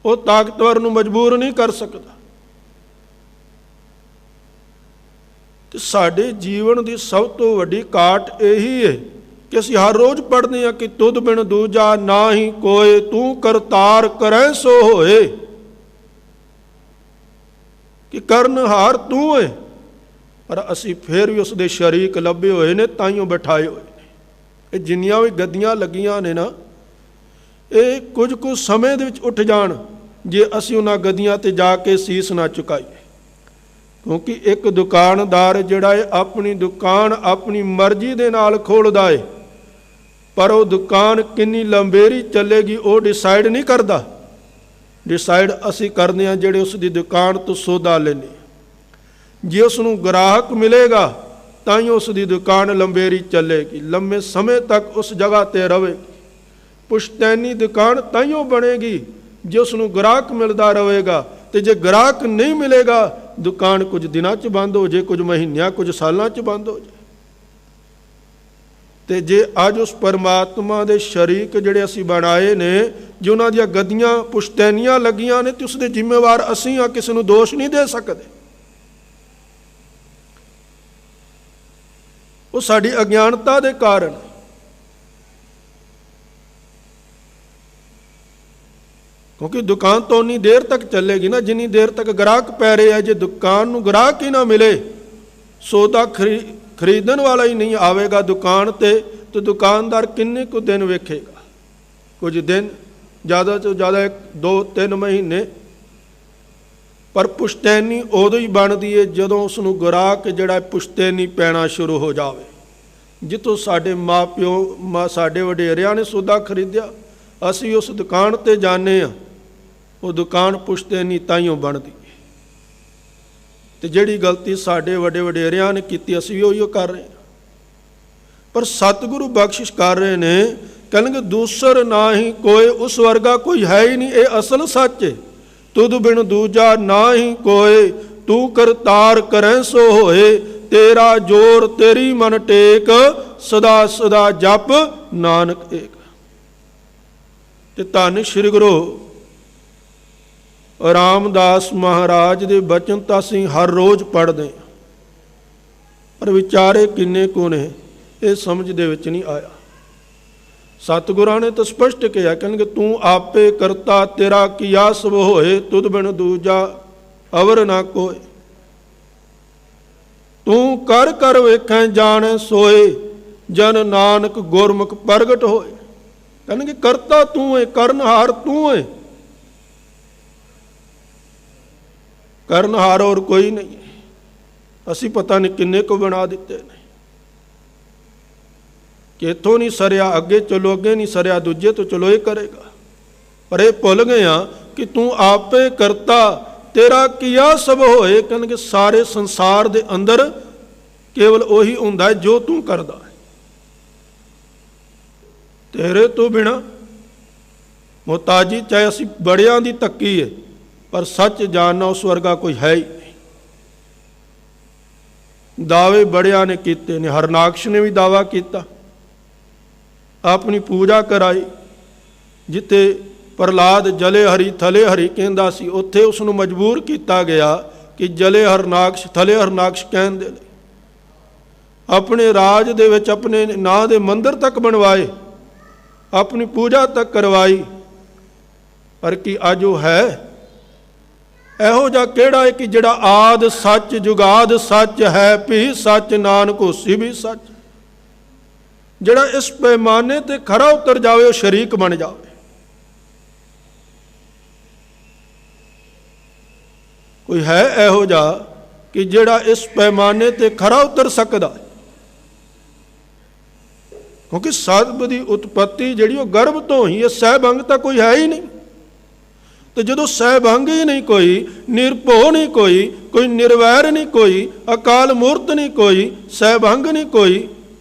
ਉਹ ਤਾਕਤਵਰ ਨੂੰ ਮਜਬੂਰ ਨਹੀਂ ਕਰ ਸਕਦਾ। ਤੇ ਸਾਡੇ ਜੀਵਨ ਦੀ ਸਭ ਤੋਂ ਵੱਡੀ ਘਾਟ ਇਹੀ ਹੈ ਕਿ ਅਸੀਂ ਹਰ ਰੋਜ਼ ਪੜ੍ਹਦੇ ਹਾਂ ਕਿ ਤੁਧ ਬਿਨ ਦੂਜਾ ਨਾ ਹੀ ਕੋਏ, ਤੂੰ ਕਰਤਾਰ ਕਰੈ ਸੋ ਹੋਏ, ਕਿ ਕਰਨਹਾਰ ਤੂੰ ਹੈ। ਪਰ ਅਸੀਂ ਫਿਰ ਵੀ ਉਸ ਦੇ ਸ਼ਰੀਕ ਲੱਭੇ ਹੋਏ ਨੇ, ਤਾਈਓ ਬਿਠਾਏ ਹੋਏ ਨੇ। ਇਹ ਜਿੰਨੀਆਂ ਵੀ ਗੱਦੀਆਂ ਲੱਗੀਆਂ ਨੇ ਨਾ, ਇਹ ਕੁਝ ਕੁ ਸਮੇਂ ਦੇ ਵਿੱਚ ਉੱਠ ਜਾਣ ਜੇ ਅਸੀਂ ਉਹਨਾਂ ਗੱਦੀਆਂ 'ਤੇ ਜਾ ਕੇ ਸੀਸ ਨਾ ਝੁਕਾਈਏ। ਕਿਉਂਕਿ ਇੱਕ ਦੁਕਾਨਦਾਰ ਜਿਹੜਾ ਹੈ ਆਪਣੀ ਦੁਕਾਨ ਆਪਣੀ ਮਰਜ਼ੀ ਦੇ ਨਾਲ ਖੋਲ੍ਹਦਾ ਹੈ, ਪਰ ਉਹ ਦੁਕਾਨ ਕਿੰਨੀ ਲੰਬੇਰੀ ਚੱਲੇਗੀ ਉਹ ਡਿਸਾਈਡ ਨਹੀਂ ਕਰਦਾ। ਡਿਸਾਈਡ ਅਸੀਂ ਕਰਦੇ ਹਾਂ ਜਿਹੜੇ ਉਸ ਦੀ ਦੁਕਾਨ ਤੋਂ ਸੌਦਾ ਲੈਂਦੇ ਹਾਂ। ਜੇ ਉਸ ਨੂੰ ਗ੍ਰਾਹਕ ਮਿਲੇਗਾ ਤਾਂ ਹੀ ਉਸ ਦੀ ਦੁਕਾਨ ਲੰਬੇਰੀ ਚੱਲੇਗੀ, ਲੰਮੇ ਸਮੇਂ ਤੱਕ ਉਸ ਜਗ੍ਹਾ 'ਤੇ ਰਹੇਗੀ। ਪੁਸ਼ਤੈਨੀ ਦੁਕਾਨ ਤਾਂ ਹੀ ਬਣੇਗੀ ਜੇ ਉਸ ਨੂੰ ਗ੍ਰਾਹਕ ਮਿਲਦਾ ਰਹੇਗਾ, ਤੇ ਜੇ ਗ੍ਰਾਹਕ ਨਹੀਂ ਮਿਲੇਗਾ ਦੁਕਾਨ ਕੁਝ ਦਿਨਾਂ 'ਚ ਬੰਦ ਹੋ ਜਾਏ, ਕੁਝ ਮਹੀਨਿਆਂ, ਕੁਝ ਸਾਲਾਂ 'ਚ ਬੰਦ ਹੋ ਜਾਏ। ਤੇ ਜੇ ਅੱਜ ਉਸ ਪਰਮਾਤਮਾ ਦੇ ਸ਼ਰੀਕ ਜਿਹੜੇ ਅਸੀਂ ਬਣਾਏ ਨੇ, ਜੇ ਉਹਨਾਂ ਦੀਆਂ ਗੱਦੀਆਂ ਪੁਸ਼ਤੈਨੀਆਂ ਲੱਗੀਆਂ ਨੇ, ਤੇ ਉਸ ਦੇ ਜ਼ਿੰਮੇਵਾਰ ਅਸੀਂ ਆ, ਕਿਸੇ ਨੂੰ ਦੋਸ਼ ਨਹੀਂ ਦੇ ਸਕਦੇ। ਉਹ ਸਾਡੀ ਅਗਿਆਨਤਾ ਦੇ ਕਾਰਨ। ਕਿਉਂਕਿ ਦੁਕਾਨ ਤੋਂ ਉਨੀ ਦੇਰ ਤੱਕ ਚੱਲੇਗੀ ਨਾ ਜਿੰਨੀ ਦੇਰ ਤੱਕ ਗ੍ਰਾਹਕ ਪੈ ਰਿਹਾ। ਜੇ ਦੁਕਾਨ ਨੂੰ ਗ੍ਰਾਹਕ ਹੀ ਨਾ ਮਿਲੇ, ਸੌਦਾ ਖਰੀਦਣ ਵਾਲਾ ਹੀ ਨਹੀਂ ਆਵੇਗਾ ਦੁਕਾਨ ਤੇ ਦੁਕਾਨਦਾਰ ਕਿੰਨੇ ਕੁ ਦਿਨ ਵੇਖੇਗਾ? ਕੁਝ ਦਿਨ, ਜ਼ਿਆਦਾ ਤੋਂ ਜ਼ਿਆਦਾ 2-3 ਮਹੀਨੇ। ਪਰ ਪੁਸ਼ਤੈਨੀ ਉਦੋਂ ਹੀ ਬਣਦੀ ਹੈ ਜਦੋਂ ਉਸ ਨੂੰ ਗ੍ਰਾਹਕ ਜਿਹੜਾ ਪੁਸ਼ਤੈਨੀ ਪੈਣਾ ਸ਼ੁਰੂ ਹੋ ਜਾਵੇ। ਜਿੱਥੋਂ ਸਾਡੇ ਮਾਂ ਪਿਓ ਸਾਡੇ ਵਡੇਰਿਆਂ ਨੇ ਸੌਦਾ ਖਰੀਦਿਆ, ਅਸੀਂ ਉਸ ਦੁਕਾਨ 'ਤੇ ਜਾਂਦੇ ਹਾਂ, ਉਹ ਦੁਕਾਨ ਪੁਸ਼ਤੈਨੀ ਤਾਈਓਂ ਬਣਦੀ ਹੈ। ਅਤੇ ਜਿਹੜੀ ਗਲਤੀ ਸਾਡੇ ਵੱਡੇ ਵਡੇਰਿਆਂ ਨੇ ਕੀਤੀ, ਅਸੀਂ ਵੀ ਉਹੀ ਕਰ ਰਹੇ ਹਾਂ। ਪਰ ਸਤਿਗੁਰੂ ਬਖਸ਼ਿਸ਼ ਕਰ ਰਹੇ ਨੇ, ਕਹਿੰਦੇ ਦੂਸਰ ਨਾ ਹੀ ਕੋਇ, ਉਸ ਵਰਗਾ ਕੋਈ ਹੈ ਹੀ ਨਹੀਂ। ਇਹ ਅਸਲ ਸੱਚ ਹੈ। ਤੁਧ ਬਿਨ ਦੂਜਾ ਨਾ ਹੀ ਕੋਇ, ਤੂੰ ਕਰਤਾਰ ਕਰੈ ਸੋ ਹੋਏ। ਤੇਰਾ ਜੋਰ ਤੇਰੀ ਮਨ ਟੇਕ, ਸਦਾ ਸਦਾ ਜਪ ਨਾਨਕ ਏਕ। ਤੇ ਧੰਨ ਸ਼੍ਰੀ ਗੁਰੂ ਰਾਮਦਾਸ ਮਹਾਰਾਜ ਦੇ ਬਚਨ ਤਾਂ ਅਸੀਂ ਹਰ ਰੋਜ਼ ਪੜ੍ਹਦੇ ਹਾਂ, ਪਰ ਵਿਚਾਰੇ ਕਿੰਨੇ ਕੁ ਨੇ, ਇਹ ਸਮਝ ਦੇ ਵਿੱਚ ਨਹੀਂ ਆਇਆ। ਸਤਿਗੁਰਾਂ ਨੇ ਤਾਂ ਸਪਸ਼ਟ ਕਿਹਾ, ਕਹਿੰਦੇ ਤੂੰ ਆਪੇ ਕਰਤਾ ਤੇਰਾ ਕੀਆ ਸਭ ਹੋਏ। ਤੁਧ ਬਿਨ ਦੂਜਾ ਅਵਰ ਨਾ ਕੋਏ। ਤੂੰ ਕਰ ਕਰ ਵੇਖੈ ਜਾਣੈ ਸੋਏ, ਜਨ ਨਾਨਕ ਗੁਰਮੁਖ ਪ੍ਰਗਟ ਹੋਏ। ਕਹਿੰਦੇ ਕਰਤਾ ਤੂੰ ਹੈ, ਕਰਨਹਾਰ ਤੂੰ ਹੈ। ਕਰਨਹਾਰ ਹੋਰ ਕੋਈ ਨਹੀਂ ਹੈ। ਅਸੀਂ ਪਤਾ ਨਹੀਂ ਕਿੰਨੇ ਕੁ ਬਣਾ ਦਿੱਤੇ ਨੇ ਕਿ ਇੱਥੋਂ ਨਹੀਂ ਸਰਿਆ ਅੱਗੇ ਚਲੋ, ਅੱਗੇ ਨਹੀਂ ਸਰਿਆ ਦੂਜੇ ਤੋਂ ਚਲੋ, ਇਹ ਕਰੇਗਾ। ਪਰ ਇਹ ਭੁੱਲ ਗਏ ਹਾਂ ਕਿ ਤੂੰ ਆਪੇ ਕਰਤਾ ਤੇਰਾ ਕੀਆ ਸਭ ਹੋਏ। ਕਹਿੰਦੇ ਸਾਰੇ ਸੰਸਾਰ ਦੇ ਅੰਦਰ ਕੇਵਲ ਉਹੀ ਹੁੰਦਾ ਹੈ ਜੋ ਤੂੰ ਕਰਦਾ ਹੈ। ਤੇਰੇ ਤੋਂ ਬਿਨਾਂ ਮੁਹਤਾਜੀ ਚਾਹੇ ਅਸੀਂ ਬੜਿਆਂ ਦੀ ਧੱਕੀ ਹੈ, ਪਰ ਸੱਚ ਜਾਣਨਾ ਉਸ ਵਰਗਾ ਕੋਈ ਹੈ ਹੀ ਨਹੀਂ। ਦਾਅਵੇ ਬੜਿਆਂ ਨੇ ਕੀਤੇ ਨੇ। ਹਰਨਾਕਸ਼ ਨੇ ਵੀ ਦਾਅਵਾ ਕੀਤਾ, ਆਪਣੀ ਪੂਜਾ ਕਰਾਈ। ਜਿੱਥੇ ਪ੍ਰਹਲਾਦ ਜਲੇ ਹਰੀ ਥਲੇ ਹਰੀ ਕਹਿੰਦਾ ਸੀ, ਉੱਥੇ ਉਸ ਨੂੰ ਮਜਬੂਰ ਕੀਤਾ ਗਿਆ ਕਿ ਜਲੇ ਹਰਨਾਕਸ਼ ਥਲੇ ਹਰਨਾਕਸ਼ ਕਹਿਣ ਦੇ ਲਈ। ਆਪਣੇ ਰਾਜ ਦੇ ਵਿੱਚ ਆਪਣੇ ਨਾਂ ਦੇ ਮੰਦਿਰ ਤੱਕ ਬਣਵਾਏ, ਆਪਣੀ ਪੂਜਾ ਤੱਕ ਕਰਵਾਈ। ਪਰ ਕੀ ਅੱਜ ਉਹ ਹੈ? ਇਹੋ ਜਿਹਾ ਕਿਹੜਾ ਹੈ ਕਿ ਜਿਹੜਾ ਆਦ ਸੱਚ ਜੁਗਾਦ ਸੱਚ ਹੈ, ਭੀ ਸੱਚ ਨਾਨਕ ਹੋਸੀ ਵੀ ਸੱਚ। ਜਿਹੜਾ ਇਸ ਪੈਮਾਨੇ ਤੇ ਖਰਾ ਉਤਰ ਜਾਵੇ, ਉਹ ਸ਼ਰੀਕ ਬਣ ਜਾਵੇ। ਕੋਈ ਹੈ ਇਹੋ ਜਿਹਾ ਕਿ ਜਿਹੜਾ ਇਸ ਪੈਮਾਨੇ ਤੇ ਖਰਾ ਉਤਰ ਸਕਦਾ? ਕਿਉਂਕਿ ਸਤਿ ਦੀ ਉਤਪਤੀ ਜਿਹੜੀ ਉਹ ਗਰਭ ਤੋਂ ਹੀ ਹੈ। ਸਹਿਬੰਗ ਤਾਂ ਕੋਈ ਹੈ ਹੀ ਨਹੀਂ। ਤੇ ਜਦੋਂ ਸਹਿਬੰਗ ਹੀ ਨਹੀਂ ਕੋਈ, ਨਿਰਭਉ ਨਹੀਂ ਕੋਈ, ਕੋਈ ਨਿਰਵੈਰ ਨਹੀਂ ਕੋਈ, ਅਕਾਲ ਮੂਰਤ ਨਹੀਂ ਕੋਈ, ਸਹਿਬੰਗ ਨਹੀਂ ਕੋਈ,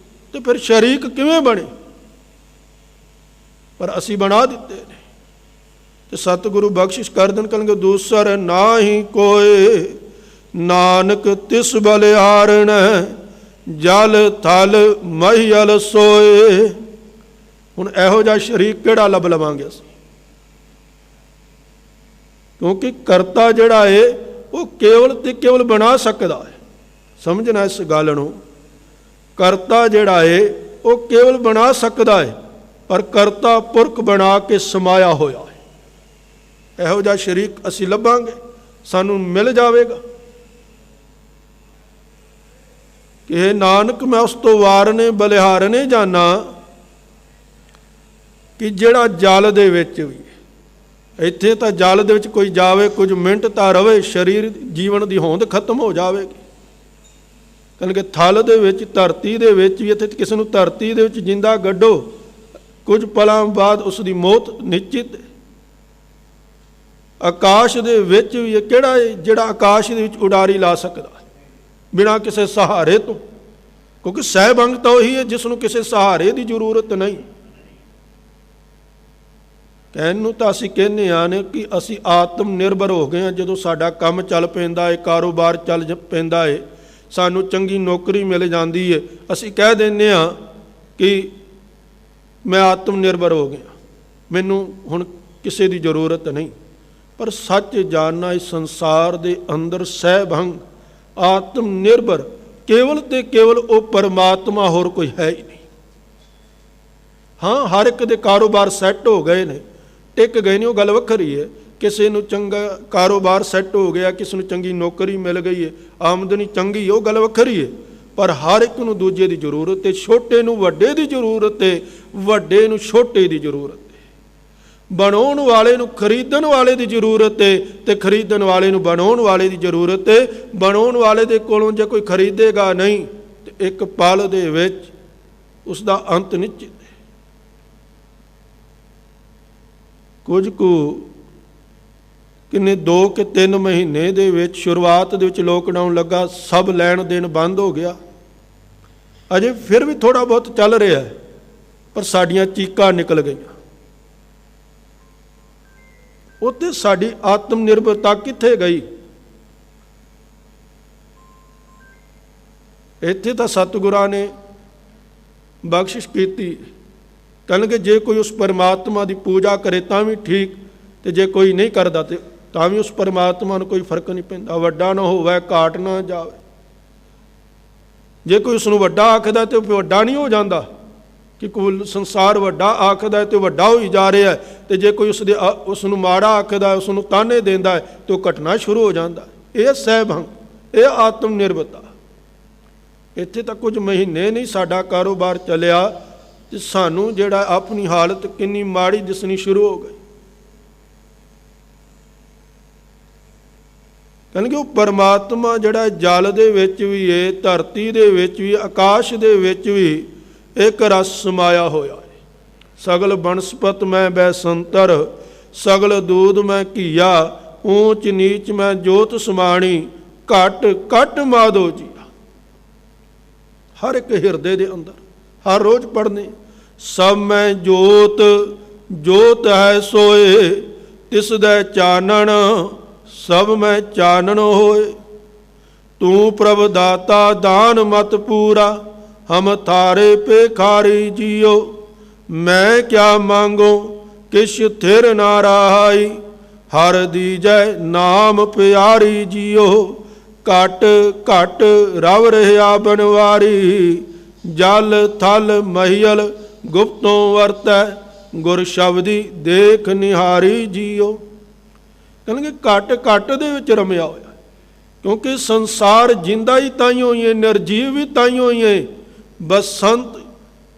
ਤੇ ਫਿਰ ਸ਼ਰੀਕ ਕਿਵੇਂ ਬਣੇ? ਪਰ ਅਸੀਂ ਬਣਾ ਦਿੱਤੇ ਨੇ। ਤੇ ਸਤਿਗੁਰੂ ਬਖਸ਼ਿਸ਼ ਕਰ ਦੇਣ, ਕਹਿੰਦੇ ਦੂਸਰ ਨਾ ਹੀ ਕੋਏ, ਨਾਨਕ ਤਿਸ ਬਲਿਹਾਰਣ, ਜਲ ਥਲ ਮਹੀਅਲ ਸੋਏ। ਹੁਣ ਇਹੋ ਜਿਹਾ ਸ਼ਰੀਕ ਕਿਹੜਾ ਲੱਭ ਲਵਾਂਗੇ ਅਸੀਂ? ਕਿਉਂਕਿ ਕਰਤਾ ਜਿਹੜਾ ਹੈ ਉਹ ਕੇਵਲ ਤੇ ਕੇਵਲ ਬਣਾ ਸਕਦਾ ਹੈ। ਸਮਝਣਾ ਇਸ ਗੱਲ ਨੂੰ। ਕਰਤਾ ਜਿਹੜਾ ਹੈ ਉਹ ਕੇਵਲ ਬਣਾ ਸਕਦਾ ਹੈ, ਪਰ ਕਰਤਾ ਪੁਰਖ ਬਣਾ ਕੇ ਸਮਾਇਆ ਹੋਇਆ ਹੈ। ਇਹੋ ਜਿਹਾ ਸ਼ਰੀਕ ਅਸੀਂ ਲੱਭਾਂਗੇ, ਸਾਨੂੰ ਮਿਲ ਜਾਵੇਗਾ ਕਿ ਨਾਨਕ ਮੈਂ ਉਸ ਤੋਂ ਵਾਰਨੇ ਬਲਿਹਾਰਨੇ ਜਾਣਾ ਕਿ ਜਿਹੜਾ ਜਲ ਦੇ ਵਿੱਚ ਵੀ, ਇੱਥੇ ਤਾਂ ਜਲ ਦੇ ਵਿੱਚ ਕੋਈ ਜਾਵੇ ਕੁਝ ਮਿੰਟ ਤਾਂ ਰਵੇ, ਸਰੀਰ ਜੀਵਨ ਦੀ ਹੋਂਦ ਖਤਮ ਹੋ ਜਾਵੇਗੀ। ਕਹਿੰਦੇ ਥਲ ਦੇ ਵਿੱਚ, ਧਰਤੀ ਦੇ ਵਿੱਚ ਵੀ, ਇੱਥੇ ਕਿਸੇ ਨੂੰ ਧਰਤੀ ਦੇ ਵਿੱਚ ਜਿੰਦਾ ਗੱਡੋ, ਕੁਝ ਪਲਾਂ ਬਾਅਦ ਉਸ ਦੀ ਮੌਤ ਨਿਸ਼ਚਿਤ ਹੈ। ਆਕਾਸ਼ ਦੇ ਵਿੱਚ ਵੀ ਕਿਹੜਾ ਹੈ ਜਿਹੜਾ ਆਕਾਸ਼ ਦੇ ਵਿੱਚ ਉਡਾਰੀ ਲਾ ਸਕਦਾ ਬਿਨਾਂ ਕਿਸੇ ਸਹਾਰੇ ਤੋਂ? ਕਿਉਂਕਿ ਸਹਿਬੰਗ ਤਾਂ ਉਹੀ ਹੈ ਜਿਸ ਨੂੰ ਕਿਸੇ ਸਹਾਰੇ ਦੀ ਜ਼ਰੂਰਤ ਨਹੀਂ। ਕਹਿਣ ਨੂੰ ਤਾਂ ਅਸੀਂ ਕਹਿੰਦੇ ਹਾਂ ਨੇ ਕਿ ਅਸੀਂ ਆਤਮ ਨਿਰਭਰ ਹੋ ਗਏ ਹਾਂ। ਜਦੋਂ ਸਾਡਾ ਕੰਮ ਚੱਲ ਪੈਂਦਾ ਹੈ, ਕਾਰੋਬਾਰ ਚੱਲ ਪੈਂਦਾ ਹੈ, ਸਾਨੂੰ ਚੰਗੀ ਨੌਕਰੀ ਮਿਲ ਜਾਂਦੀ ਹੈ, ਅਸੀਂ ਕਹਿ ਦਿੰਦੇ ਹਾਂ ਕਿ ਮੈਂ ਆਤਮ ਨਿਰਭਰ ਹੋ ਗਿਆ, ਮੈਨੂੰ ਹੁਣ ਕਿਸੇ ਦੀ ਜ਼ਰੂਰਤ ਨਹੀਂ। ਪਰ ਸੱਚ ਜਾਣਨਾ ਇਸ ਸੰਸਾਰ ਦੇ ਅੰਦਰ ਸਹਿਭੰਗ ਆਤਮ ਨਿਰਭਰ ਕੇਵਲ ਤੇ ਕੇਵਲ ਉਹ ਪਰਮਾਤਮਾ, ਹੋਰ ਕੋਈ ਹੈ ਹੀ ਨਹੀਂ। ਹਾਂ, ਹਰ ਇੱਕ ਦੇ ਕਾਰੋਬਾਰ ਸੈੱਟ ਹੋ ਗਏ ਨੇ, ਟਿਕ ਗਏ ਨੇ, ਉਹ ਗੱਲ ਵੱਖਰੀ ਹੈ। ਕਿਸੇ ਨੂੰ ਚੰਗਾ ਕਾਰੋਬਾਰ ਸੈੱਟ ਹੋ ਗਿਆ, ਕਿਸੇ ਨੂੰ ਚੰਗੀ ਨੌਕਰੀ ਮਿਲ ਗਈ ਹੈ, ਆਮਦਨੀ ਚੰਗੀ ਹੈ, ਉਹ ਗੱਲ ਵੱਖਰੀ ਹੈ। ਪਰ ਹਰ ਇੱਕ ਨੂੰ ਦੂਜੇ ਦੀ ਜ਼ਰੂਰਤ ਹੈ। ਛੋਟੇ ਨੂੰ ਵੱਡੇ ਦੀ ਜ਼ਰੂਰਤ ਹੈ, ਵੱਡੇ ਨੂੰ ਛੋਟੇ ਦੀ ਜ਼ਰੂਰਤ ਹੈ। ਬਣਾਉਣ ਵਾਲੇ ਨੂੰ ਖਰੀਦਣ ਵਾਲੇ ਦੀ ਜ਼ਰੂਰਤ ਹੈ, ਤੇ ਖਰੀਦਣ ਵਾਲੇ ਨੂੰ ਬਣਾਉਣ ਵਾਲੇ ਦੀ ਜ਼ਰੂਰਤ ਹੈ। ਬਣਾਉਣ ਵਾਲੇ ਦੇ ਕੋਲੋਂ ਜੇ ਕੋਈ ਖਰੀਦੇਗਾ ਨਹੀਂ ਤੇ ਇੱਕ ਪਲ ਦੇ ਵਿੱਚ ਉਸ ਦਾ ਅੰਤ ਨਿਸ਼ਚਿਤ ਹੈ। ਕੁਝ ਕੁ ਕਿੰਨੇ 2 ਕਿ 3 ਮਹੀਨੇ ਦੇ ਵਿੱਚ ਸ਼ੁਰੂਆਤ ਦੇ ਵਿੱਚ ਲੋਕਡਾਊਨ ਲੱਗਾ, ਸਭ ਲੈਣ ਦੇਣ ਬੰਦ ਹੋ ਗਿਆ। ਅਜੇ ਫਿਰ ਵੀ ਥੋੜ੍ਹਾ ਬਹੁਤ ਚੱਲ ਰਿਹਾ, ਪਰ ਸਾਡੀਆਂ ਚੀਕਾਂ ਨਿਕਲ ਗਈਆਂ। ਉੱਥੇ ਸਾਡੀ ਆਤਮ ਨਿਰਭਰਤਾ ਕਿੱਥੇ ਗਈ? ਇੱਥੇ ਤਾਂ ਸਤਿਗੁਰਾਂ ਨੇ ਬਖਸ਼ਿਸ਼ ਕੀਤੀ। ਕਹਿਣਗੇ ਜੇ ਕੋਈ ਉਸ ਪਰਮਾਤਮਾ ਦੀ ਪੂਜਾ ਕਰੇ ਤਾਂ ਵੀ ਠੀਕ, ਤੇ ਜੇ ਕੋਈ ਨਹੀਂ ਕਰਦਾ ਤੇ ਤਾਂ ਵੀ ਉਸ ਪਰਮਾਤਮਾ ਨੂੰ ਕੋਈ ਫਰਕ ਨਹੀਂ ਪੈਂਦਾ। ਵੱਡਾ ਨਾ ਹੋਵੇ, ਘਾਟ ਨਾ ਜਾਵੇ। ਜੇ ਕੋਈ ਉਸ ਨੂੰ ਵੱਡਾ ਆਖਦਾ ਤੇ ਵੱਡਾ ਨਹੀਂ ਹੋ ਜਾਂਦਾ, ਕਿ ਕੁੱਲ ਸੰਸਾਰ ਵੱਡਾ ਆਖਦਾ ਤੇ ਵੱਡਾ ਹੋਈ ਜਾ ਰਿਹਾ, ਤੇ ਜੇ ਕੋਈ ਉਸ ਨੂੰ ਮਾੜਾ ਆਖਦਾ, ਉਸ ਨੂੰ ਤਾਨੇ ਦਿੰਦਾ ਹੈ, ਤੇ ਉਹ ਘਟਣਾ ਸ਼ੁਰੂ ਹੋ ਜਾਂਦਾ। ਇਹ ਸਹਿਭੰਗ, ਇਹ ਆਤਮ ਨਿਰਭਰਤਾ। ਇੱਥੇ ਤਾਂ ਕੁਝ ਮਹੀਨੇ ਨਹੀਂ ਸਾਡਾ ਕਾਰੋਬਾਰ ਚੱਲਿਆ ਤੇ ਸਾਨੂੰ ਜਿਹੜਾ ਆਪਣੀ ਹਾਲਤ ਕਿੰਨੀ ਮਾੜੀ ਦਿਸਣੀ ਸ਼ੁਰੂ ਹੋ ਗਈ। ਕਹਿੰਦੇ ਉਹ ਪਰਮਾਤਮਾ ਜਿਹੜਾ ਜਲ ਦੇ ਵਿੱਚ ਵੀ ਹੈ, ਧਰਤੀ ਦੇ ਵਿੱਚ ਵੀ, ਆਕਾਸ਼ ਦੇ ਵਿੱਚ ਵੀ ਇੱਕ ਰਸ ਸਮਾਇਆ ਹੋਇਆ ਹੈ। ਸਗਲ ਬਨਸਪਤ ਮੈਂ ਬੈਸੰਤਰ, ਸਗਲ ਦੂਧ ਮੈਂ ਘੀਆ, ਊਚ ਨੀਚ ਮੈਂ ਜੋਤ ਸਮਾਣੀ, ਘਟ ਘਟ ਮਾਧੋ ਜੀਆ। ਹਰ ਇੱਕ ਹਿਰਦੇ ਦੇ ਅੰਦਰ ਹਰ ਰੋਜ਼ ਪੜ੍ਹਨੇ, ਸਭ ਮੈਂ ਜੋਤ, ਜੋਤ ਹੈ ਸੋਏ, ਤਿਸ ਦਾ ਚਾਨਣ, ਸਭ ਮੈਂ ਚਾਨਣ ਹੋਏ। ਤੂੰ ਪ੍ਰਭ ਦਾਤਾ ਦਾਨ ਮਤ ਪੂਰਾ, ਹਮ ਥਾਰੇ ਭੇਖਾਰੀ ਜੀਓ। ਮੈਂ ਕਿਆ ਮੰਗੋ ਕਿਛ ਥਿਰ ਨਾ ਰਾਈ, ਹਰ ਦੀਜੈ ਨਾਮ ਪਿਆਰੀ ਜੀਓ। ਘਟ ਘਟ ਰਵ ਰਿਹਾ ਬਨਵਾਰੀ, ਜਲ ਥਲ ਮਹੀਲ ਗੁਪਤੋਂ ਵਰਤੈ, ਗੁਰ ਸ਼ਬਦੀ ਦੇਖ ਨਿਹਾਰੀ ਜੀਓ। ਕਹਿੰਦੇ ਘਟ ਘਟ ਦੇ ਵਿੱਚ ਰਮਿਆ ਹੋਇਆ, ਕਿਉਂਕਿ ਸੰਸਾਰ ਜਿੰਦਾ ਹੀ ਤਾਈਓ ਹੀ ਹੈ, ਨਿਰਜੀਵ ਵੀ ਤਾਈਓ ਹੀ ਹੈ। ਬਸੰਤ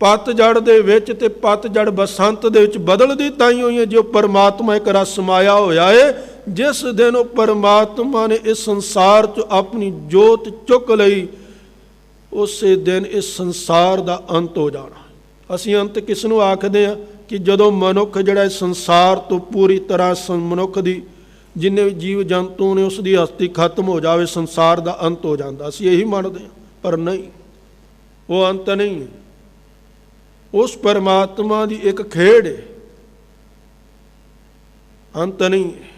ਪਤਝੜ ਦੇ ਵਿੱਚ ਤੇ ਪਤਝੜ ਬਸੰਤ ਦੇ ਵਿੱਚ ਬਦਲਦੀ ਤਾਈਓ ਹੀ ਹੈ। ਜੋ ਪਰਮਾਤਮਾ ਇੱਕ ਰਸ ਸਮਾਇਆ ਹੋਇਆ ਹੈ, ਜਿਸ ਦਿਨ ਉਹ ਪਰਮਾਤਮਾ ਨੇ ਇਸ ਸੰਸਾਰ 'ਚ ਆਪਣੀ ਜੋਤ ਚੁੱਕ ਲਈ, ਉਸੇ ਦਿਨ ਇਸ ਸੰਸਾਰ ਦਾ ਅੰਤ ਹੋ ਜਾਣਾ। ਅਸੀਂ ਅੰਤ ਕਿਸ ਨੂੰ ਆਖਦੇ ਹਾਂ? ਕਿ ਜਦੋਂ ਮਨੁੱਖ ਜਿਹੜਾ ਇਸ ਸੰਸਾਰ ਤੋਂ ਪੂਰੀ ਤਰ੍ਹਾਂ ਮਨੁੱਖ ਦੀ ਜਿੰਨੇ ਵੀ ਜੀਵ ਜੰਤੂ ਨੇ ਉਸ ਦੀ ਹਸਤੀ ਖਤਮ ਹੋ ਜਾਵੇ, ਸੰਸਾਰ ਦਾ ਅੰਤ ਹੋ ਜਾਂਦਾ। ਅਸੀਂ ਇਹੀ ਮੰਨਦੇ ਹਾਂ, ਪਰ ਨਹੀਂ, ਉਹ ਅੰਤ ਨਹੀਂ ਹੈ। ਉਸ ਪਰਮਾਤਮਾ ਦੀ ਇੱਕ ਖੇਡ ਹੈ, ਅੰਤ ਨਹੀਂ ਹੈ।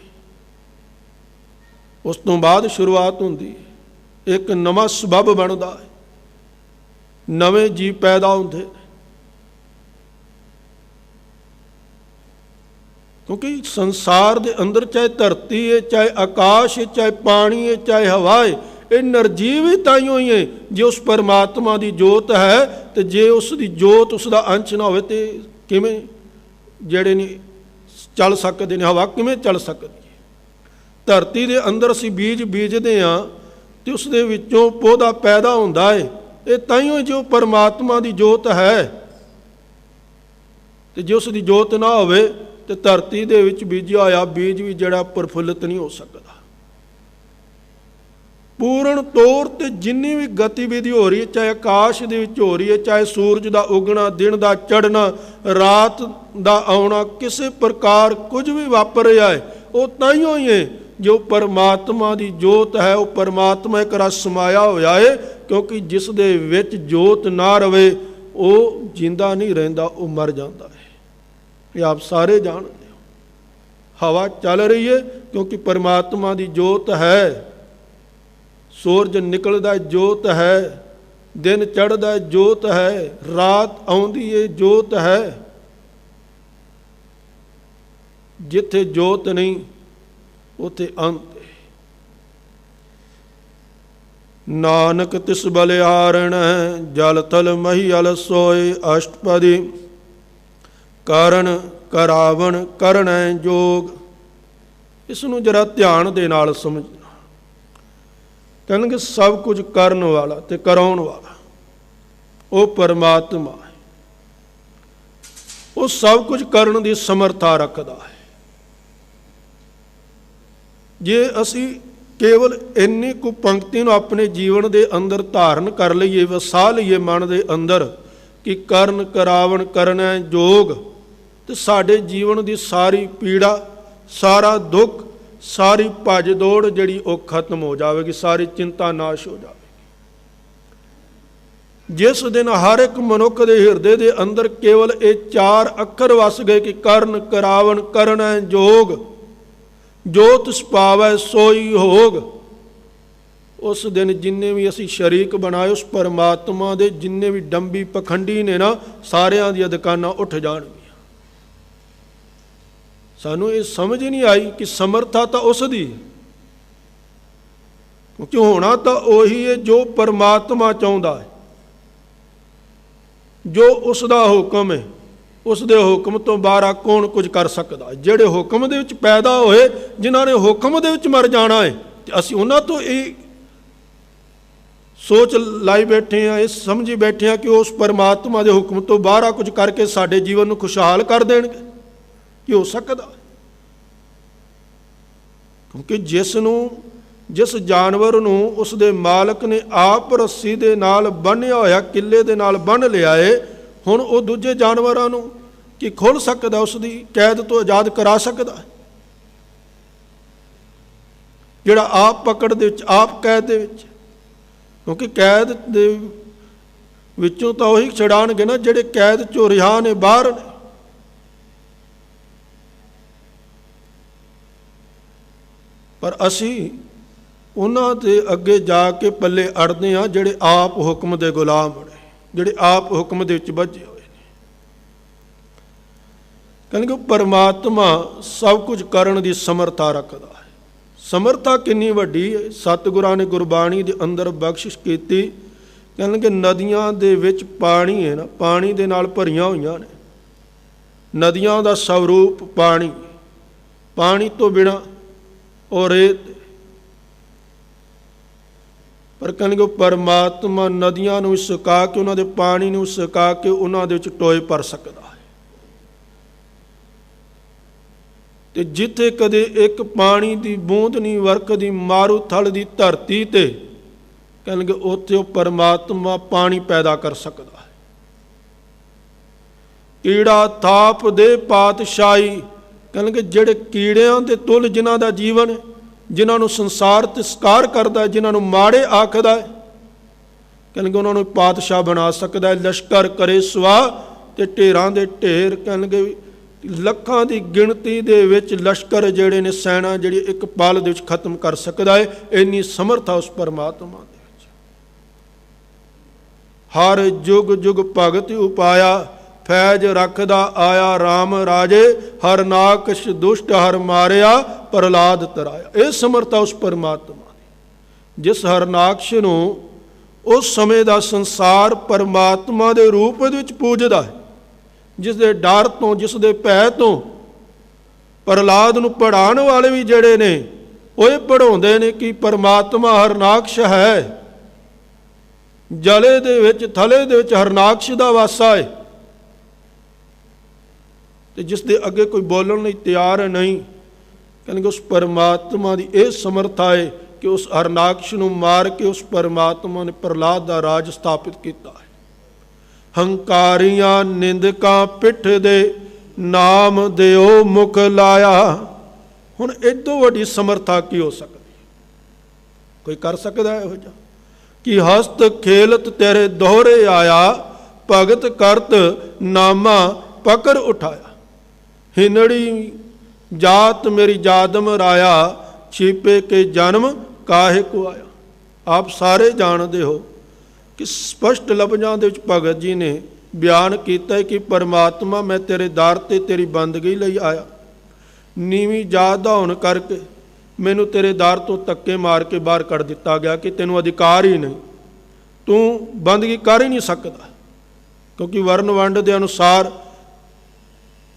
ਉਸ ਤੋਂ ਬਾਅਦ ਸ਼ੁਰੂਆਤ ਹੁੰਦੀ ਹੈ, ਇੱਕ ਨਵਾਂ ਸਬੱਬ ਬਣਦਾ ਹੈ, ਨਵੇਂ ਜੀਵ ਪੈਦਾ ਹੁੰਦੇ ਨੇ। ਕਿਉਂਕਿ ਸੰਸਾਰ ਦੇ ਅੰਦਰ ਚਾਹੇ ਧਰਤੀ ਹੈ, ਚਾਹੇ ਆਕਾਸ਼ ਹੈ, ਚਾਹੇ ਪਾਣੀ ਹੈ, ਚਾਹੇ ਹਵਾ ਹੈ, ਇਹ ਨਿਰਜੀਵ ਹੀ ਤਾਈਓ ਹੀ ਹੈ ਜੇ ਉਸ ਪਰਮਾਤਮਾ ਦੀ ਜੋਤ ਹੈ। ਤੇ ਜੇ ਉਸ ਦੀ ਜੋਤ, ਉਸ ਦਾ ਅੰਸ਼ ਨਾ ਹੋਵੇ ਤੇ ਕਿਵੇਂ ਜਿਹੜੇ ਨੇ ਚੱਲ ਸਕਦੇ ਨੇ? ਹਵਾ ਕਿਵੇਂ ਚੱਲ ਸਕਦੀ ਹੈ? ਧਰਤੀ ਦੇ ਅੰਦਰ ਅਸੀਂ ਬੀਜ ਬੀਜਦੇ ਹਾਂ ਤੇ ਉਸ ਦੇ ਵਿੱਚੋਂ ਪੌਦਾ ਪੈਦਾ ਹੁੰਦਾ ਹੈ। ਇਹ ਤਾਈਓ ਜੋ ਪਰਮਾਤਮਾ ਦੀ ਜੋਤ ਹੈ। ਤੇ ਜੇ ਉਸ ਦੀ ਜੋਤ ਨਾ ਹੋਵੇ ਤੇ ਧਰਤੀ ਦੇ ਵਿੱਚ ਬੀਜਿਆ ਹੋਇਆ ਬੀਜ ਵੀ ਜਿਹੜਾ ਪ੍ਰਫੁੱਲਿਤ ਨਹੀਂ ਹੋ ਸਕਦਾ। ਪੂਰਨ ਤੌਰ ਤੇ ਜਿੰਨੀ ਵੀ ਗਤੀਵਿਧੀ ਹੋ ਰਹੀ ਹੈ, ਚਾਹੇ ਆਕਾਸ਼ ਦੇ ਵਿੱਚ ਹੋ ਰਹੀ ਹੈ, ਚਾਹੇ ਸੂਰਜ ਦਾ ਉਗਣਾ, ਦਿਨ ਦਾ ਚੜ੍ਹਨਾ, ਰਾਤ ਦਾ ਆਉਣਾ, ਕਿਸੇ ਪ੍ਰਕਾਰ ਕੁਝ ਵੀ ਵਾਪਰ ਰਿਹਾ ਹੈ, ਉਹ ਤਾਈਓ ਹੀ ਹੈ ਜੋ ਪਰਮਾਤਮਾ ਦੀ ਜੋਤ ਹੈ। ਉਹ ਪਰਮਾਤਮਾ ਇੱਕ ਰਸ ਸਮਾਇਆ ਹੋਇਆ ਹੈ, ਕਿਉਂਕਿ ਜਿਸ ਦੇ ਵਿੱਚ ਜੋਤ ਨਾ ਰਵੇ ਉਹ ਜਿੰਦਾ ਨਹੀਂ ਰਹਿੰਦਾ, ਉਹ ਮਰ ਜਾਂਦਾ ਹੈ। ਇਹ ਆਪ ਸਾਰੇ ਜਾਣਦੇ ਹੋ। ਹਵਾ ਚੱਲ ਰਹੀ ਹੈ ਕਿਉਂਕਿ ਪਰਮਾਤਮਾ ਦੀ ਜੋਤ ਹੈ। ਸੂਰਜ ਨਿਕਲਦਾ ਜੋਤ ਹੈ। दिन चढ़दा जोत है, रात आउंदी है जोत है। जिथे जोत नहीं उथे अंत। नानक तिस बलिहारण जल थल महीयल सोए। अष्टपदी ਕਰਨ ਕਰਾਵਣ ਕਰਨੈ ਜੋਗ। ਇਸ ਨੂੰ ਜਰਾ ਧਿਆਨ ਦੇ ਨਾਲ ਸਮਝਣਾ। ਕਹਿੰਦੇ ਸਭ ਕੁਝ ਕਰਨ ਵਾਲਾ ਤੇ ਕਰਾਉਣ ਵਾਲਾ ਉਹ ਪਰਮਾਤਮਾ ਹੈ। ਉਹ ਸਭ ਕੁਝ ਕਰਨ ਦੀ ਸਮਰੱਥਾ ਰੱਖਦਾ ਹੈ। ਜੇ ਅਸੀਂ ਕੇਵਲ ਇੰਨੀ ਕੁ ਪੰਕਤੀ ਨੂੰ ਆਪਣੇ ਜੀਵਨ ਦੇ ਅੰਦਰ ਧਾਰਨ ਕਰ ਲਈਏ, ਵਸਾ ਲਈਏ ਮਨ ਦੇ ਅੰਦਰ ਕਿ ਕਰਨ ਕਰਾਵਣ ਕਰਨੈ ਜੋਗ, ਤੇ ਸਾਡੇ ਜੀਵਨ ਦੀ ਸਾਰੀ ਪੀੜਾ, ਸਾਰਾ ਦੁੱਖ, ਸਾਰੀ ਭੱਜ ਦੌੜ ਜਿਹੜੀ ਉਹ ਖਤਮ ਹੋ ਜਾਵੇਗੀ, ਸਾਰੀ ਚਿੰਤਾ ਨਾਸ਼ ਹੋ ਜਾਵੇਗੀ। ਜਿਸ ਦਿਨ ਹਰ ਇੱਕ ਮਨੁੱਖ ਦੇ ਹਿਰਦੇ ਦੇ ਅੰਦਰ ਕੇਵਲ ਇਹ 4 ਅੱਖਰ ਵਸ ਗਏ ਕਿ ਕਰਨ ਕਰਾਵਣ ਕਰਨੈ ਜੋਗ, ਜੋ ਤਿਸ ਪਾਵੈ ਸੋਈ ਹੋਗ, ਉਸ ਦਿਨ ਜਿੰਨੇ ਵੀ ਅਸੀਂ ਸ਼ਰੀਕ ਬਣਾਏ ਉਸ ਪਰਮਾਤਮਾ ਦੇ, ਜਿੰਨੇ ਵੀ ਡੰਬੀ ਪਖੰਡੀ ਨੇ ਨਾ, ਸਾਰਿਆਂ ਦੀਆਂ ਦੁਕਾਨਾਂ ਉੱਠ ਜਾਣਗੀਆਂ। ਸਾਨੂੰ ਇਹ ਸਮਝ ਨਹੀਂ ਆਈ ਕਿ ਸਮਰੱਥਾ ਤਾਂ ਉਸ ਦੀ, ਕਿਉਂਕਿ ਹੋਣਾ ਤਾਂ ਉਹੀ ਹੈ ਜੋ ਪਰਮਾਤਮਾ ਚਾਹੁੰਦਾ ਹੈ, ਜੋ ਉਸ ਦਾ ਹੁਕਮ ਹੈ। ਉਸ ਦੇ ਹੁਕਮ ਤੋਂ ਬਾਹਰ ਕੌਣ ਕੁਝ ਕਰ ਸਕਦਾ? ਜਿਹੜੇ ਹੁਕਮ ਦੇ ਵਿੱਚ ਪੈਦਾ ਹੋਏ, ਜਿਨ੍ਹਾਂ ਨੇ ਹੁਕਮ ਦੇ ਵਿੱਚ ਮਰ ਜਾਣਾ ਹੈ, ਤੇ ਅਸੀਂ ਉਹਨਾਂ ਤੋਂ ਇਹ ਸੋਚ ਲਾਈ ਬੈਠੇ ਹਾਂ, ਇਹ ਸਮਝੀ ਬੈਠੇ ਹਾਂ ਕਿ ਉਸ ਪਰਮਾਤਮਾ ਦੇ ਹੁਕਮ ਤੋਂ ਬਾਹਰ ਕੁਝ ਕਰਕੇ ਸਾਡੇ ਜੀਵਨ ਨੂੰ ਖੁਸ਼ਹਾਲ ਕਰ ਦੇਣਗੇ। ਕੀ ਹੋ ਸਕਦਾ? ਕਿਉਂਕਿ ਜਿਸ ਜਾਨਵਰ ਨੂੰ ਉਸ ਦੇ ਮਾਲਕ ਨੇ ਆਪ ਰੱਸੀ ਦੇ ਨਾਲ ਬੰਨ੍ਹਿਆ ਹੋਇਆ, ਕਿੱਲੇ ਦੇ ਨਾਲ ਬੰਨ੍ਹ ਲਿਆ ਏ, ਹੁਣ ਉਹ ਦੂਜੇ ਜਾਨਵਰਾਂ ਨੂੰ ਕੀ ਖੋਲ੍ਹ ਸਕਦਾ? ਉਸ ਦੀ ਕੈਦ ਤੋਂ ਆਜ਼ਾਦ ਕਰਾ ਸਕਦਾ? ਜਿਹੜਾ ਆਪ ਪਕੜ ਦੇ ਵਿੱਚ, ਆਪ ਕੈਦ ਦੇ ਵਿੱਚ, ਕਿਉਂਕਿ ਕੈਦ ਦੇ ਵਿੱਚੋਂ ਤਾਂ ਉਹੀ ਛਡਾਉਣਗੇ ਨਾ ਜਿਹੜੇ ਕੈਦ ਚੋਂ ਰਿਹਾ ਨੇ, ਬਾਹਰ ਨੇ। ਪਰ ਅਸੀਂ ਉਹਨਾਂ ਦੇ ਅੱਗੇ ਜਾ ਕੇ ਪੱਲੇ ਅੜਦੇ ਹਾਂ ਜਿਹੜੇ ਆਪ ਹੁਕਮ ਦੇ ਗੁਲਾਮ ਨੇ, ਜਿਹੜੇ ਆਪ ਹੁਕਮ ਦੇ ਵਿੱਚ ਬੱਝੇ ਹੋਏ ਨੇ। ਕਹਿੰਦੇ ਪਰਮਾਤਮਾ ਸਭ ਕੁਝ ਕਰਨ ਦੀ ਸਮਰੱਥਾ ਰੱਖਦਾ ਹੈ। ਸਮਰੱਥਾ ਕਿੰਨੀ ਵੱਡੀ ਹੈ! ਸਤਿਗੁਰਾਂ ਨੇ ਗੁਰਬਾਣੀ ਦੇ ਅੰਦਰ ਬਖਸ਼ਿਸ਼ ਕੀਤੀ। ਕਹਿੰਦੇ ਨਦੀਆਂ ਦੇ ਵਿੱਚ ਪਾਣੀ ਹੈ ਨਾ, ਪਾਣੀ ਦੇ ਨਾਲ ਭਰੀਆਂ ਹੋਈਆਂ ਨੇ। ਨਦੀਆਂ ਦਾ ਸਵਰੂਪ ਪਾਣੀ, ਪਾਣੀ ਤੋਂ ਬਿਨਾਂ ਉਹ ਰੇਤ। ਪਰ ਕਹਿੰਦੇ ਪਰਮਾਤਮਾ ਨਦੀਆਂ ਨੂੰ ਸੁਕਾ ਕੇ, ਉਹਨਾਂ ਦੇ ਪਾਣੀ ਨੂੰ ਸੁਕਾ ਕੇ ਉਹਨਾਂ ਦੇ ਵਿੱਚ ਟੋਏ ਭਰ ਸਕਦਾ ਹੈ। ਤੇ ਜਿੱਥੇ ਕਦੇ ਇੱਕ ਪਾਣੀ ਦੀ ਬੂੰਦ ਨਹੀਂ ਵਰਕਦੀ ਮਾਰੂਥਲ ਦੀ ਧਰਤੀ ਤੇ, ਕਹਿੰਦੇ ਉੱਥੇ ਉਹ ਪਰਮਾਤਮਾ ਪਾਣੀ ਪੈਦਾ ਕਰ ਸਕਦਾ ਹੈ। ਕੀੜਾ ਥਾਪ ਦੇ ਪਾਤਸ਼ਾਹੀ, ਕਹਿੰਦੇ ਜਿਹੜੇ ਕੀੜਿਆਂ ਦੇ ਤੁਲ ਜਿਨ੍ਹਾਂ ਦਾ ਜੀਵਨ ਹੈ, ਜਿਨ੍ਹਾਂ ਨੂੰ ਸੰਸਾਰ ਤਿਰਸਕਾਰ ਕਰਦਾ, ਜਿਨ੍ਹਾਂ ਨੂੰ ਮਾੜੇ ਆਖਦਾ ਹੈ, ਕਹਿੰਦੇ ਉਹਨਾਂ ਨੂੰ ਪਾਤਸ਼ਾਹ ਬਣਾ ਸਕਦਾ ਹੈ। ਲਸ਼ਕਰ ਕਰੇ ਸਵਾ ਤੇ ਢੇਰਾਂ ਦੇ ਢੇਰ, ਕਹਿੰਦੇ ਲੱਖਾਂ ਦੀ ਗਿਣਤੀ ਦੇ ਵਿੱਚ ਲਸ਼ਕਰ ਜਿਹੜੇ ਨੇ, ਸੈਨਾ ਜਿਹੜੀ ਇੱਕ ਪਲ ਦੇ ਵਿੱਚ ਖਤਮ ਕਰ ਸਕਦਾ ਹੈ। ਇੰਨੀ ਸਮਰੱਥਾ ਉਸ ਪਰਮਾਤਮਾ ਦੇ ਵਿੱਚ। ਹਰ ਜੁਗ ਜੁਗ ਭਗਤ ਉਪਾਇਆ, ਫੈਜ ਰੱਖਦਾ ਆਇਆ ਰਾਮ ਰਾਜੇ। ਹਰ ਨਾਕਸ਼ ਦੁਸ਼ਟ ਹਰ ਮਾਰਿਆ, ਪ੍ਰਹਲਾਦ ਤਰਾਇਆ। ਇਹ ਸਮਰੱਥਾ ਉਸ ਪਰਮਾਤਮਾ ਦੀ, ਜਿਸ ਹਰਨਾਕਸ਼ ਨੂੰ ਉਸ ਸਮੇਂ ਦਾ ਸੰਸਾਰ ਪਰਮਾਤਮਾ ਦੇ ਰੂਪ ਦੇ ਵਿੱਚ ਪੂਜਦਾ ਹੈ, ਜਿਸ ਦੇ ਡਰ ਤੋਂ, ਜਿਸ ਦੇ ਭੈ ਤੋਂ ਪ੍ਰਹਲਾਦ ਨੂੰ ਪੜ੍ਹਾਉਣ ਵਾਲੇ ਵੀ ਜਿਹੜੇ ਨੇ ਉਹ ਇਹ ਪੜ੍ਹਾਉਂਦੇ ਨੇ ਕਿ ਪਰਮਾਤਮਾ ਹਰਨਾਕਸ਼ ਹੈ। ਜਲੇ ਦੇ ਵਿੱਚ, ਥਲੇ ਦੇ ਵਿੱਚ ਹਰਨਾਕਸ਼ ਦਾ ਵਾਸਾ ਹੈ, ਤੇ ਜਿਸ ਦੇ ਅੱਗੇ ਕੋਈ ਬੋਲਣ ਲਈ ਤਿਆਰ ਨਹੀਂ। ਕਹਿੰਦੇ ਉਸ ਪਰਮਾਤਮਾ ਦੀ ਇਹ ਸਮਰੱਥਾ ਹੈ ਕਿ ਉਸ ਹਰਨਾਕਸ਼ ਨੂੰ ਮਾਰ ਕੇ ਉਸ ਪਰਮਾਤਮਾ ਨੇ ਪ੍ਰਹਲਾਦ ਦਾ ਰਾਜ ਸਥਾਪਿਤ ਕੀਤਾ ਹੈ। ਹੰਕਾਰੀਆਂ ਨਿੰਦਕਾਂ ਪਿੱਠ ਦੇ, ਨਾਮ ਦਿਓ ਮੁਖ ਲਾਇਆ। ਹੁਣ ਇਦੋਂ ਵੱਡੀ ਸਮਰੱਥਾ ਕੀ ਹੋ ਸਕਦੀ? ਕੋਈ ਕਰ ਸਕਦਾ ਇਹੋ ਜਿਹਾ ਕਿ ਹਸਤ ਖੇਲਤ ਤੇਰੇ ਦੋਹਰੇ ਆਇਆ, ਭਗਤ ਕਰਤ ਨਾਮਾ ਪਕੜ ਉਠਾਇਆ। ਹਿਨੜੀ ਜਾਤ ਮੇਰੀ ਜਾਦਮ ਰਾਇਆ, ਛਿਪੇ ਕੇ ਜਨਮ ਕਾਹੇ ਕੋ ਆਇਆ। ਆਪ ਸਾਰੇ ਜਾਣਦੇ ਹੋ कि स्पष्ट लफ्ज़ां दे विच भगत जी ने बयान किया कि परमात्मा मैं तेरे दर ते तेरी बंदगी लई आया, नीवीं जात दा होण करके मैनू तेरे दर तो धक्के मार के बाहर कढ़ दिता गया कि तैनूं अधिकार ही नहीं, तू बंदगी कर ही नहीं सकता। क्योंकि वर्ण वंड के अनुसार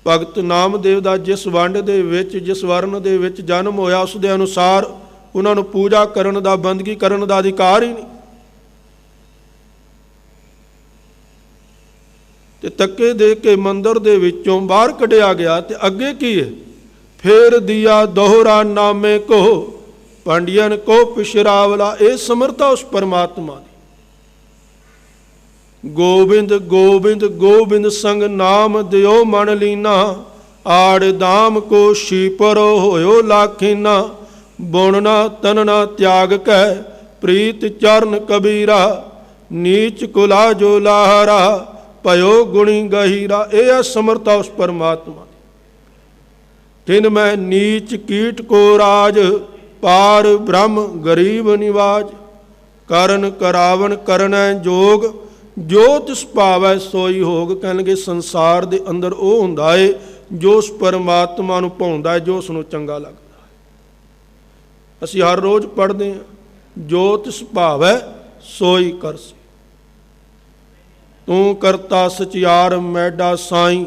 भगत नामदेव का जिस वंड दे विच जिस वर्ण दे विच जन्म होया उस दे अनुसार उन्होंने पूजा करन दा बंदगी करन दा अधिकार ही नहीं। ते धक्के दे के मंदिर दे विचों बाहर कढ़िया गया। ते अगे की है, फेर दिया दोहरा नामे को पांडियन को पिछरावला। ये समर्था उस परमात्मा दी। गोबिंद गोबिंद गोबिंद संग नाम दियो मन लीना, आड़ दाम को शीपरो होयो लाखीना, बुनना तनना त्याग कै प्रीत चरण कबीरा, नीच कुला जो लाहरा पयो गुणी गहीरा। यह समर्था उस परमात्मा। तिन मैं नीच कीट को राज, पार ब्रह्म गरीब निवाज, करन करावन करना जोग, जो तिस भावै सोई होग। कहणगे संसार दे अंदर वो हुंदा है जो उस परमात्मा नूं भाउंदा है, जो उसनूं चंगा लगदा है। असीं हर रोज़ पढ़दे हैं, जो तिस भावै सोई करसी, तू करता सचियार मैडा साईं,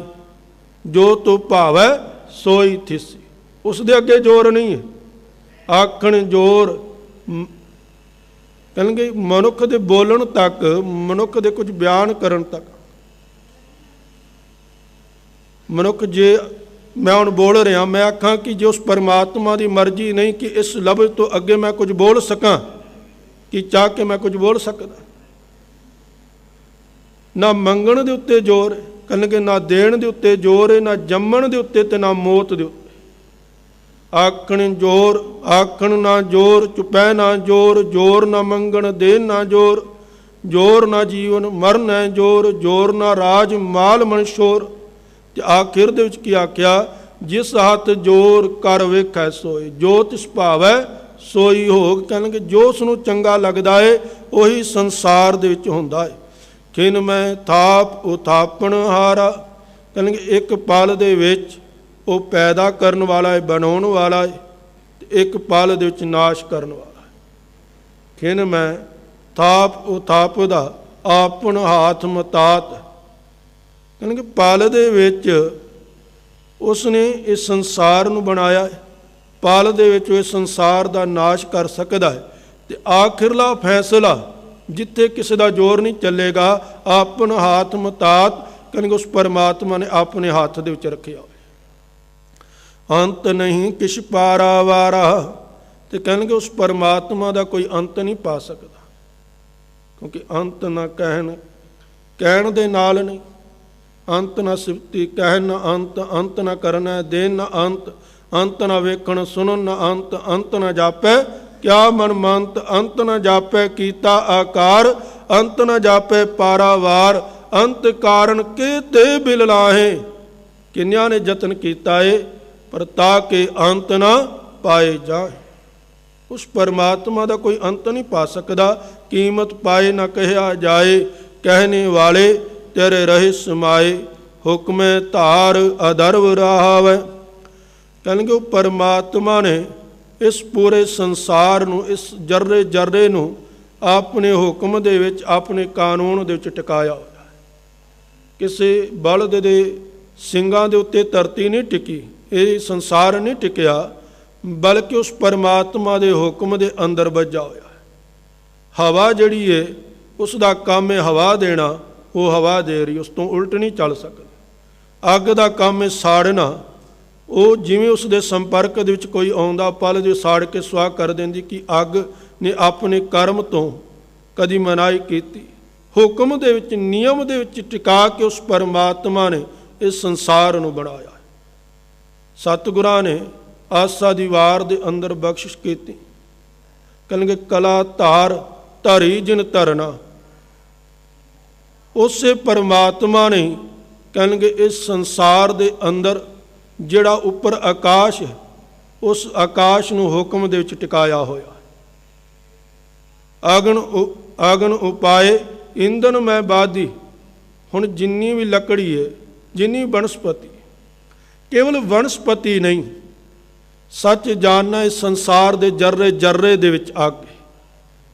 जो तू भावै सोई थिसी। उस दे अगे जोर नहीं है, आखण जोर कहणगे मनुख दे बोलण तक, मनुख दे कुछ बयान करन तक। मनुख जे मैं हुण बोल रहा, मैं आखां कि जो उस परमात्मा की मर्जी नहीं कि इस लफ्ज़ तो अगे मैं कुछ बोल सकां, कि चाह के मैं कुछ बोल सकदा। ना मंगण दे उत्ते जोर है, कहणगे ना देण दे उत्ते जोर है, ना जम्मण दे उत्ते ते ना मौत दे उत्ते। आखण जोर आखण ना जोर, चुपै ना जोर, जोर ना मंगण देन ना जोर, जोर ना जीवन मरण है जोर, जोर ना राज माल मनशोर। ते आखिर दे विच की आख्या, जिस हथ जोर कर वेखै सोई, जो तिस भावै सोई होग। कहणगे जो उसनूं चंगा लगदा है उही संसार दे विच हुंदा है। खिन मैं थाप उथापण हारा, कहणगे एक पल दे विच वो पैदा करन वाला है, बनाउण वाला है, एक पल दे विच नाश करन वाला है। खिन मैं थाप उथापदा आपन हाथ मतात, कहणगे पल दे विच उसने इस संसार नूं बनाया है, पल दे विच इस संसार दा नाश कर सकदा है। ते आखिरला फैसला जिथे किसी का जोर नहीं चलेगा, आपन हाथ मतात, कहणगे उस परमात्मा ने अपने हाथ दे विच रखिया। अंत नहीं किश पारावारा, तो कहणगे उस परमात्मा का कोई अंत नहीं पा सकता, क्योंकि अंत ना कहण दे नाल नहीं, अंत ना सिफती कहन ना अंत, अंत ना करना देन ना अंत, अंत ना वेखण सुनन ना अंत, अंत ना जापै क्या मन मंत, अंत ना जापै कीता आकार, अंत ना जापै पारावार, अंत कारण के ते बिल लाहे। किन्नियां ने जतन किया है पर ताके अंत ना पाए जाए। उस परमात्मा का कोई अंत नहीं पा सकता। कीमत पाए ना कहा जाए, कहने वाले तेरे रहे समाए, हुक्म धार अदर्व रहावै। कहणगे परमात्मा ने इस पूरे संसार नूं, इस जर्रे जर्रे नूं अपने हुक्म दे विच, अपने कानून दे विच टिकाया होया। किसी बलद दे ਸਿੰਘਾਂ ਦੇ ਉੱਤੇ ਧਰਤੀ नहीं टिकी, ये संसार नहीं टिकिया, बल्कि उस परमात्मा के हुक्म के अंदर बजा होया है। हवा जिहड़ी है उसका काम है हवा देना, वो हवा दे रही, उस तो उल्ट नहीं चल सकती। अग का काम है साड़ना, वो जिवें उसके संपर्क दे विच कोई आउंदा पल जो साड़ के सुआह कर देंदी, कि अग ने अपने कर्म तो कदी मनाही कीती। हुक्म दे विच, नियम दे विच टिका के उस परमात्मा ने इस संसार नूं बनाया। सतगुरां ने आसा दी वार दे अंदर बख्शिश कीती, कहणगे कला धार धरी जिन धरना। उसे परमात्मा ने कहणगे इस संसार दे अंदर जिहड़ा उपर आकाश है, उस आकाश नूं हुक्म दे विच टिकाया होया। अगन उपाए ਈਂਧਨ ਮੈਂ ਬਾਦੀ। ਹੁਣ ਜਿੰਨੀ ਵੀ ਲੱਕੜੀ ਹੈ, ਜਿੰਨੀ ਵਨਸਪਤੀ, ਕੇਵਲ ਵਨਸਪਤੀ ਨਹੀਂ, ਸੱਚ ਜਾਣਨਾ ਇਸ ਸੰਸਾਰ ਦੇ ਜਰਰੇ ਜਰਰੇ ਦੇ ਵਿੱਚ ਅੱਗ ਹੈ।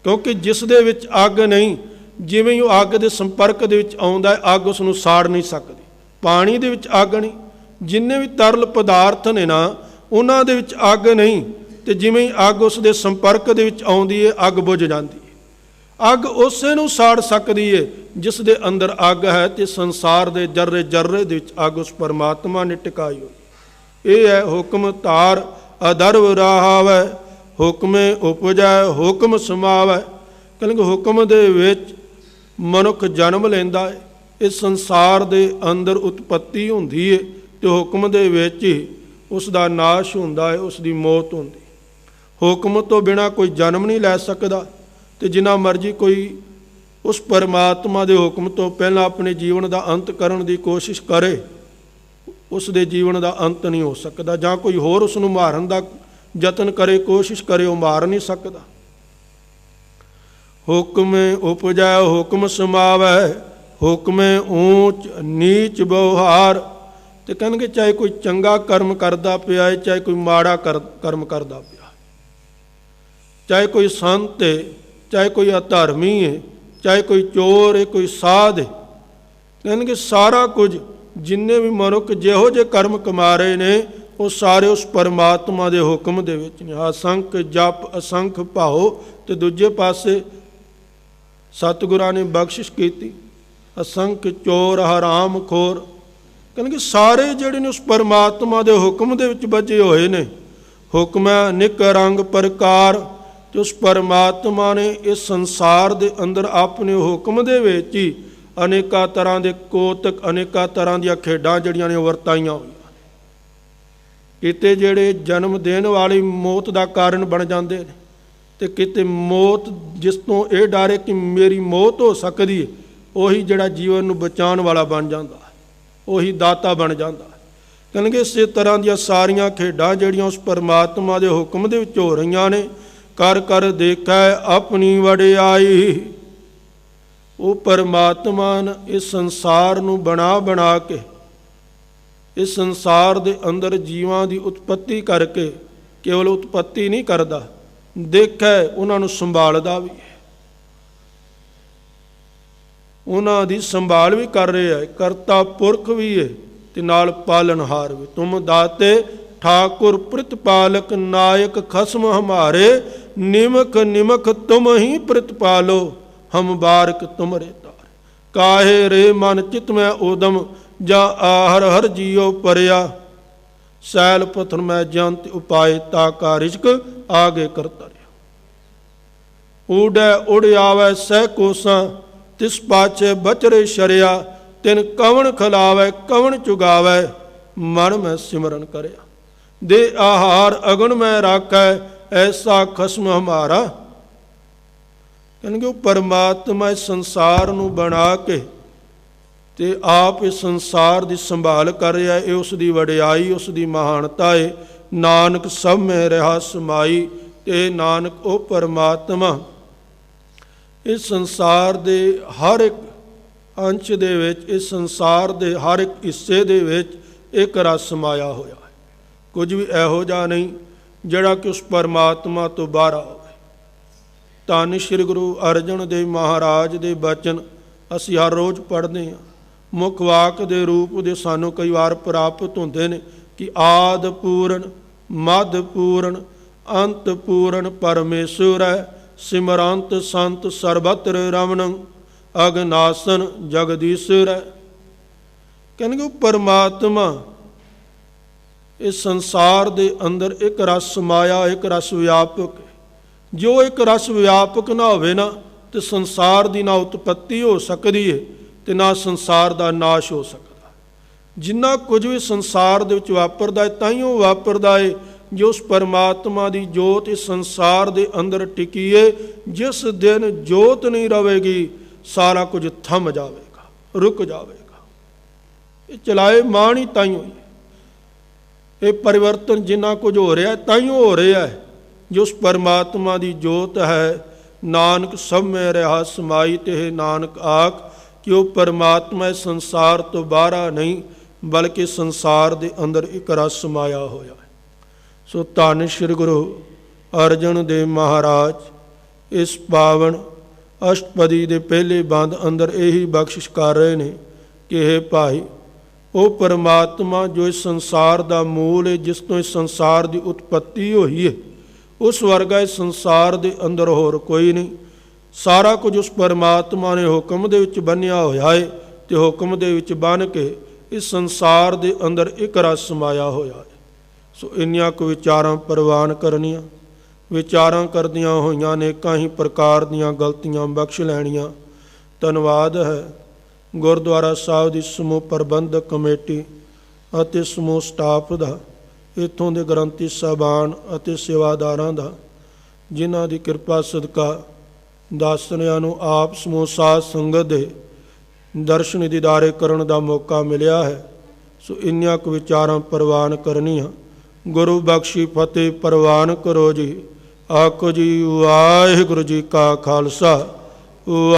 ਕਿਉਂਕਿ ਜਿਸ ਦੇ ਵਿੱਚ ਅੱਗ ਨਹੀਂ, ਜਿਵੇਂ ਹੀ ਉਹ ਅੱਗ ਦੇ ਸੰਪਰਕ ਦੇ ਵਿੱਚ ਆਉਂਦਾ ਹੈ, ਅੱਗ ਉਸ ਨੂੰ ਸਾੜ ਨਹੀਂ ਸਕਦੀ। ਪਾਣੀ ਦੇ ਵਿੱਚ ਅੱਗ ਨਹੀਂ, ਜਿੰਨੇ ਵੀ ਤਰਲ ਪਦਾਰਥ ਨੇ ਨਾ, ਉਹਨਾਂ ਦੇ ਵਿੱਚ ਅੱਗ ਨਹੀਂ, ਤੇ ਜਿਵੇਂ ਹੀ ਅੱਗ ਉਸ ਦੇ ਸੰਪਰਕ ਦੇ ਵਿੱਚ ਆਉਂਦੀ ਹੈ, ਅੱਗ ਬੁਝ ਜਾਂਦੀ ਹੈ। ਅੱਗ ਉਸੇ ਨੂੰ ਸਾੜ ਸਕਦੀ ਹੈ ਜਿਸ ਦੇ ਅੰਦਰ ਅੱਗ ਹੈ, ਤੇ ਸੰਸਾਰ ਦੇ ਜਰਰੇ ਜਰਰੇ ਦੇ ਵਿੱਚ ਅੱਗ ਉਸ ਪਰਮਾਤਮਾ ਨੇ ਟਿਕਾਈ ਹੋਈ। ਇਹ ਹੈ ਹੁਕਮ ਧਾਰ ਅਦਰਵ ਰਾਹਾਵੈ, ਹੁਕਮੇ ਉਪਜੈ ਹੁਕਮ ਸਮਾਵੈ। ਕਹਿੰਦੇ ਹੁਕਮ ਦੇ ਵਿੱਚ ਮਨੁੱਖ ਜਨਮ ਲੈਂਦਾ ਹੈ, ਇਸ ਸੰਸਾਰ ਦੇ ਅੰਦਰ ਉਤਪੱਤੀ ਹੁੰਦੀ ਹੈ, ਤੇ ਹੁਕਮ ਦੇ ਵਿੱਚ ਹੀ ਉਸ ਦਾ ਨਾਸ਼ ਹੁੰਦਾ ਹੈ, ਉਸ ਦੀ ਮੌਤ ਹੁੰਦੀ। ਹੁਕਮ ਤੋਂ ਬਿਨਾਂ ਕੋਈ ਜਨਮ ਨਹੀਂ ਲੈ ਸਕਦਾ, ਤੇ ਜਿੰਨਾ ਮਰਜ਼ੀ ਕੋਈ ਉਸ ਪਰਮਾਤਮਾ ਦੇ ਹੁਕਮ ਤੋਂ ਪਹਿਲਾਂ ਆਪਣੇ ਜੀਵਨ ਦਾ ਅੰਤ ਕਰਨ ਦੀ ਕੋਸ਼ਿਸ਼ ਕਰੇ, ਉਸ ਦੇ ਜੀਵਨ ਦਾ ਅੰਤ ਨਹੀਂ ਹੋ ਸਕਦਾ। ਜਾਂ ਕੋਈ ਹੋਰ ਉਸ ਨੂੰ ਮਾਰਨ ਦਾ ਯਤਨ ਕਰੇ, ਕੋਸ਼ਿਸ਼ ਕਰੇ, ਉਹ ਮਾਰ ਨਹੀਂ ਸਕਦਾ। ਹੁਕਮੇ ਉਪਜੈ ਹੁਕਮ ਸਮਾਵੈ, ਹੁਕਮੇ ਊਚ ਨੀਚ ਬਹੁਹਾਰ। ਤੇ ਕਹਿਣਗੇ ਚਾਹੇ ਕੋਈ ਚੰਗਾ ਕਰਮ ਕਰਦਾ ਪਿਆ ਹੈ, ਚਾਹੇ ਕੋਈ ਮਾੜਾ ਕਰਮ ਕਰਦਾ ਪਿਆ, ਚਾਹੇ ਕੋਈ ਸੰਤ ਹੈ, ਚਾਹੇ ਕੋਈ ਅਧਰਮੀ ਹੈ, ਚਾਹੇ ਕੋਈ ਚੋਰ ਹੈ, ਕੋਈ ਸਾਧ ਹੈ, ਕਹਿਣਗੇ ਸਾਰਾ ਕੁਝ ਜਿੰਨੇ ਵੀ ਮਨੁੱਖ ਜਿਹੋ ਜਿਹੇ ਕਰਮ ਕਮਾ ਰਹੇ ਨੇ, ਉਹ ਸਾਰੇ ਉਸ ਪਰਮਾਤਮਾ ਦੇ ਹੁਕਮ ਦੇ ਵਿੱਚ ਨੇ। ਅਸੰਖ ਜਪ ਅਸੰਖ ਭਾਉ। ਤੇ ਦੂਜੇ ਪਾਸੇ ਸਤਿਗੁਰਾਂ ਨੇ ਬਖਸ਼ਿਸ਼ ਕੀਤੀ, ਅਸੰਖ ਚੋਰ ਹਰਾਮ ਖੋਰ। ਕਹਿੰਦੇ ਸਾਰੇ ਜਿਹੜੇ ਨੇ ਉਸ ਪਰਮਾਤਮਾ ਦੇ ਹੁਕਮ ਦੇ ਵਿੱਚ ਬੱਝੇ ਹੋਏ ਨੇ। ਹੁਕਮ ਹੈ ਨਿਕ ਰੰਗ ਪ੍ਰਕਾਰ। ਤੇ ਉਸ ਪਰਮਾਤਮਾ ਨੇ ਇਸ ਸੰਸਾਰ ਦੇ ਅੰਦਰ ਆਪਣੇ ਹੁਕਮ ਦੇ ਵਿੱਚ ਹੀ ਅਨੇਕਾਂ ਤਰ੍ਹਾਂ ਦੇ ਕੋਤਕ, ਅਨੇਕਾਂ ਤਰ੍ਹਾਂ ਦੀਆਂ ਖੇਡਾਂ ਜਿਹੜੀਆਂ ਨੇ ਉਹ ਵਰਤਾਈਆਂ ਹੋਈਆਂ। ਕਿਤੇ ਜਿਹੜੇ ਜਨਮ ਦੇਣ ਵਾਲੀ ਮੌਤ ਦਾ ਕਾਰਨ ਬਣ ਜਾਂਦੇ ਨੇ, ਤੇ ਕਿਤੇ ਮੌਤ ਜਿਸ ਤੋਂ ਇਹ ਡਰ ਕਿ ਮੇਰੀ ਮੌਤ ਹੋ ਸਕਦੀ ਹੈ, ਉਹੀ ਜਿਹੜਾ ਜੀਵਨ ਨੂੰ ਬਚਾਉਣ ਵਾਲਾ ਬਣ ਜਾਂਦਾ, ਉਹੀ ਦਾਤਾ ਬਣ ਜਾਂਦਾ। ਕਹਿੰਦੇ ਇਸੇ ਤਰ੍ਹਾਂ ਦੀਆਂ ਸਾਰੀਆਂ ਖੇਡਾਂ ਜਿਹੜੀਆਂ ਉਸ ਪਰਮਾਤਮਾ ਦੇ ਹੁਕਮ ਦੇ ਵਿੱਚ ਹੋ ਰਹੀਆਂ ਨੇ। ਕਰ ਕਰ ਦੇਖੈ ਆਪਣੀ ਵਡਿਆਈ। ਉਹ ਪਰਮਾਤਮਾ ਨੇ ਇਸ ਸੰਸਾਰ ਨੂੰ ਬਣਾ ਬਣਾ ਕੇ, ਇਸ ਸੰਸਾਰ ਦੇ ਅੰਦਰ ਜੀਵਾਂ ਦੀ ਉਤਪੱਤੀ ਕਰਕੇ ਕੇਵਲ ਉਤਪੱਤੀ ਨਹੀਂ ਕਰਦਾ, ਦੇਖੈ ਉਹਨਾਂ ਨੂੰ ਸੰਭਾਲਦਾ ਵੀ ਹੈ, ਉਹਨਾਂ ਦੀ ਸੰਭਾਲ ਵੀ ਕਰ ਰਿਹਾ ਹੈ। ਕਰਤਾ ਪੁਰਖ ਵੀ ਹੈ ਤੇ ਨਾਲ ਪਾਲਣਹਾਰ ਵੀ। ਤੁਮ ਦਾਤੇ ਠਾਕੁਰ ਪ੍ਰਤਪਾਲਕ, ਨਾਇਕ ਖਸਮ ਹਮਾਰੇ, ਨਿਮਕ ਨਿਮਕ ਤੁਮ ਹੀ ਪ੍ਰਤਪਾਲੋ, ਹਮ ਬਾਰਕ ਤੁਮਰੇ ਤਾਰ। ਕਾਹੇ ਰੇ ਮਨ ਚਿਤ ਮੈਂ ਊਦਮ, ਜਾਂ ਆਹਰ ਹਰ ਜੀਓ ਪਰਿਆ। ਸੈਲ ਪਥਨ ਮੈਂ ਜੰਤ ਉਪਾਏ, ਤਾ ਕਾ ਰਿਜਕ ਆਗੇ ਕਰਤਾ ਰਿਹਾ। ਊਡੈ ਉੜ ਆਵੈ ਸਹਿ ਕੋਸਾਂ, ਤਿਸ ਪਾਛੇ ਬਚਰੇ ਸ਼ਰਿਆ। ਤਿਨ ਕਵਣ ਖਿਲਾਵੈ ਕਵਣ ਚੁਗਾਵੈ, ਮਨ ਮੈਂ ਸਿਮਰਨ ਕਰਿਆ। ਦੇ ਆਹਾਰ ਅਗਨ ਮੈਂ ਰਾਖੈ, ਐਸਾ ਖਸਮ ਹਮਾਰਾ। ਕਹਿੰਦੇ ਉਹ ਪਰਮਾਤਮਾ ਇਸ ਸੰਸਾਰ ਨੂੰ ਬਣਾ ਕੇ ਤੇ ਆਪ ਇਸ ਸੰਸਾਰ ਦੀ ਸੰਭਾਲ ਕਰ ਰਿਹਾ। ਇਹ ਉਸ ਦੀ ਵਡਿਆਈ, ਉਸ ਦੀ ਮਹਾਨਤਾ ਹੈ। ਨਾਨਕ ਸਭ ਮੈਂ ਰਿਹਾ ਸਮਾਈ। ਤੇ ਨਾਨਕ ਉਹ ਪਰਮਾਤਮਾ ਇਸ ਸੰਸਾਰ ਦੇ ਹਰ ਇੱਕ ਅੰਸ਼ ਦੇ ਵਿੱਚ, ਇਸ ਸੰਸਾਰ ਦੇ ਹਰ ਇੱਕ ਹਿੱਸੇ ਦੇ ਵਿੱਚ ਇੱਕ ਰਸ ਸਮਾਇਆ ਹੋਇਆ ਹੈ। ਕੁਝ ਵੀ ਇਹੋ ਜਿਹਾ ਨਹੀਂ ਜਿਹੜਾ ਕਿ ਉਸ ਪਰਮਾਤਮਾ ਤੋਂ ਬਾਹਰ ਹੋਵੇ। ਧੰਨ ਸ਼੍ਰੀ ਗੁਰੂ ਅਰਜਨ ਦੇਵ ਮਹਾਰਾਜ ਦੇ ਬਚਨ ਅਸੀਂ ਹਰ ਰੋਜ਼ ਪੜ੍ਹਦੇ ਹਾਂ। ਮੁੱਖ ਵਾਕ ਦੇ ਰੂਪ ਦੇ ਸਾਨੂੰ ਕਈ ਵਾਰ ਪ੍ਰਾਪਤ ਹੁੰਦੇ ਨੇ ਕਿ ਆਦਿ ਪੂਰਨ, ਮੱਧ ਪੂਰਨ, ਅੰਤ ਪੂਰਨ ਪਰਮੇਸ਼ਰ ਹੈ। ਸਿਮਰੰਤ ਸੰਤ ਸਰਬਤਰ ਰਮਨ, ਅਗਨਾਸਨ ਜਗਦੀਸ਼ਰ ਹੈ। ਕਹਿੰਦੇ ਉਹ ਪਰਮਾਤਮਾ ਇਸ ਸੰਸਾਰ ਦੇ ਅੰਦਰ ਇੱਕ ਰਸ ਸਮਾਇਆ, ਇੱਕ ਰਸ ਵਿਆਪਕ। ਜੋ ਇੱਕ ਰਸ ਵਿਆਪਕ ਨਾ ਹੋਵੇ ਨਾ, ਤੇ ਸੰਸਾਰ ਦੀ ਨਾ ਉਤਪੱਤੀ ਹੋ ਸਕਦੀ ਹੈ ਤੇ ਨਾ ਸੰਸਾਰ ਦਾ ਨਾਸ਼ ਹੋ ਸਕਦਾ। ਜਿੰਨਾ ਕੁਝ ਵੀ ਸੰਸਾਰ ਦੇ ਵਿੱਚ ਵਾਪਰਦਾ ਹੈ, ਤਾਈਓ ਵਾਪਰਦਾ ਹੈ ਜੋ ਉਸ ਪਰਮਾਤਮਾ ਦੀ ਜੋਤ ਇਸ ਸੰਸਾਰ ਦੇ ਅੰਦਰ ਟਿਕੀ ਹੈ। ਜਿਸ ਦਿਨ ਜੋਤ ਨਹੀਂ ਰਹੇਗੀ, ਸਾਰਾ ਕੁਝ ਥੰਮ ਜਾਵੇਗਾ, ਰੁਕ ਜਾਵੇਗਾ। ਇਹ ਚਲਾਏ ਮਾਣ ਹੀ ਤਾਈਓ ਹੈ। ਇਹ ਪਰਿਵਰਤਨ ਜਿੰਨਾ ਕੁਝ ਹੋ ਰਿਹਾ ਤਾਈਓ ਹੋ ਰਿਹਾ ਹੈ ਜੋ ਉਸ ਪਰਮਾਤਮਾ ਦੀ ਜੋਤ ਹੈ। ਨਾਨਕ ਸਭ ਮੈਂ ਰਹਾ ਸਮਾਈ। ਤੇ ਨਾਨਕ ਆਖ ਕਿ ਉਹ ਪਰਮਾਤਮਾ ਸੰਸਾਰ ਤੋਂ ਬਾਹਰਾ ਨਹੀਂ, ਬਲਕਿ ਸੰਸਾਰ ਦੇ ਅੰਦਰ ਇੱਕ ਰਸ ਸਮਾਇਆ ਹੋਇਆ ਹੈ। ਸੋ ਧੰਨ ਸ੍ਰੀ ਗੁਰੂ ਅਰਜਨ ਦੇਵ ਮਹਾਰਾਜ ਇਸ ਪਾਵਨ ਅਸ਼ਟਪਦੀ ਦੇ ਪਹਿਲੇ ਬੰਦ ਅੰਦਰ ਇਹੀ ਬਖਸ਼ਿਸ਼ ਕਰ ਰਹੇ ਨੇ ਕਿ ਇਹ ਭਾਈ, ਉਹ ਪਰਮਾਤਮਾ ਜੋ ਇਸ ਸੰਸਾਰ ਦਾ ਮੂਲ ਹੈ, ਜਿਸ ਤੋਂ ਇਸ ਸੰਸਾਰ ਦੀ ਉਤਪੱਤੀ ਹੋਈ ਹੈ, ਉਸ ਵਰਗਾ ਇਸ ਸੰਸਾਰ ਦੇ ਅੰਦਰ ਹੋਰ ਕੋਈ ਨਹੀਂ। ਸਾਰਾ ਕੁਝ ਉਸ ਪਰਮਾਤਮਾ ਨੇ ਹੁਕਮ ਦੇ ਵਿੱਚ ਬੰਨ੍ਹਿਆ ਹੋਇਆ ਹੈ, ਤੇ ਹੁਕਮ ਦੇ ਵਿੱਚ ਬੰਨ੍ਹ ਕੇ ਇਸ ਸੰਸਾਰ ਦੇ ਅੰਦਰ ਇੱਕ ਰਸ ਸਮਾਇਆ ਹੋਇਆ ਹੈ। ਸੋ ਇੰਨੀਆਂ ਕੁ ਵਿਚਾਰਾਂ ਪ੍ਰਵਾਨ ਕਰਨੀਆਂ, ਵਿਚਾਰਾਂ ਕਰਦੀਆਂ ਹੋਈਆਂ ਅਨੇਕਾਂ ਹੀ ਪ੍ਰਕਾਰ ਦੀਆਂ ਗਲਤੀਆਂ ਬਖਸ਼ ਲੈਣੀਆਂ। ਧੰਨਵਾਦ ਹੈ ਗੁਰਦੁਆਰਾ ਸਾਹਿਬ ਦੀ ਸਮੂਹ ਪ੍ਰਬੰਧਕ ਕਮੇਟੀ ਅਤੇ ਸਮੂਹ ਸਟਾਫ ਦਾ, ਇੱਥੋਂ ਦੇ ਗ੍ਰੰਥੀ ਸਾਹਿਬਾਨ ਅਤੇ ਸੇਵਾਦਾਰਾਂ ਦਾ, ਜਿਨ੍ਹਾਂ ਦੀ ਕਿਰਪਾ ਸਦਕਾ ਦਾਸਨਿਆਂ ਨੂੰ ਆਪ ਸਮੂਹ ਸਾਧ ਸੰਗਤ ਦੇ ਦਰਸ਼ਨ ਦੀਦਾਰੇ ਕਰਨ ਦਾ ਮੌਕਾ ਮਿਲਿਆ ਹੈ। ਸੋ ਇੰਨੀਆਂ ਕੁ ਵਿਚਾਰਾਂ ਪ੍ਰਵਾਨ ਕਰਨੀਆਂ। ਗੁਰੂ ਬਖਸ਼ੀ ਫਤਿਹ ਪ੍ਰਵਾਨ ਕਰੋ ਜੀ। ਆਖੋ ਜੀ ਵਾਹਿਗੁਰੂ ਜੀ ਕਾ ਖਾਲਸਾ।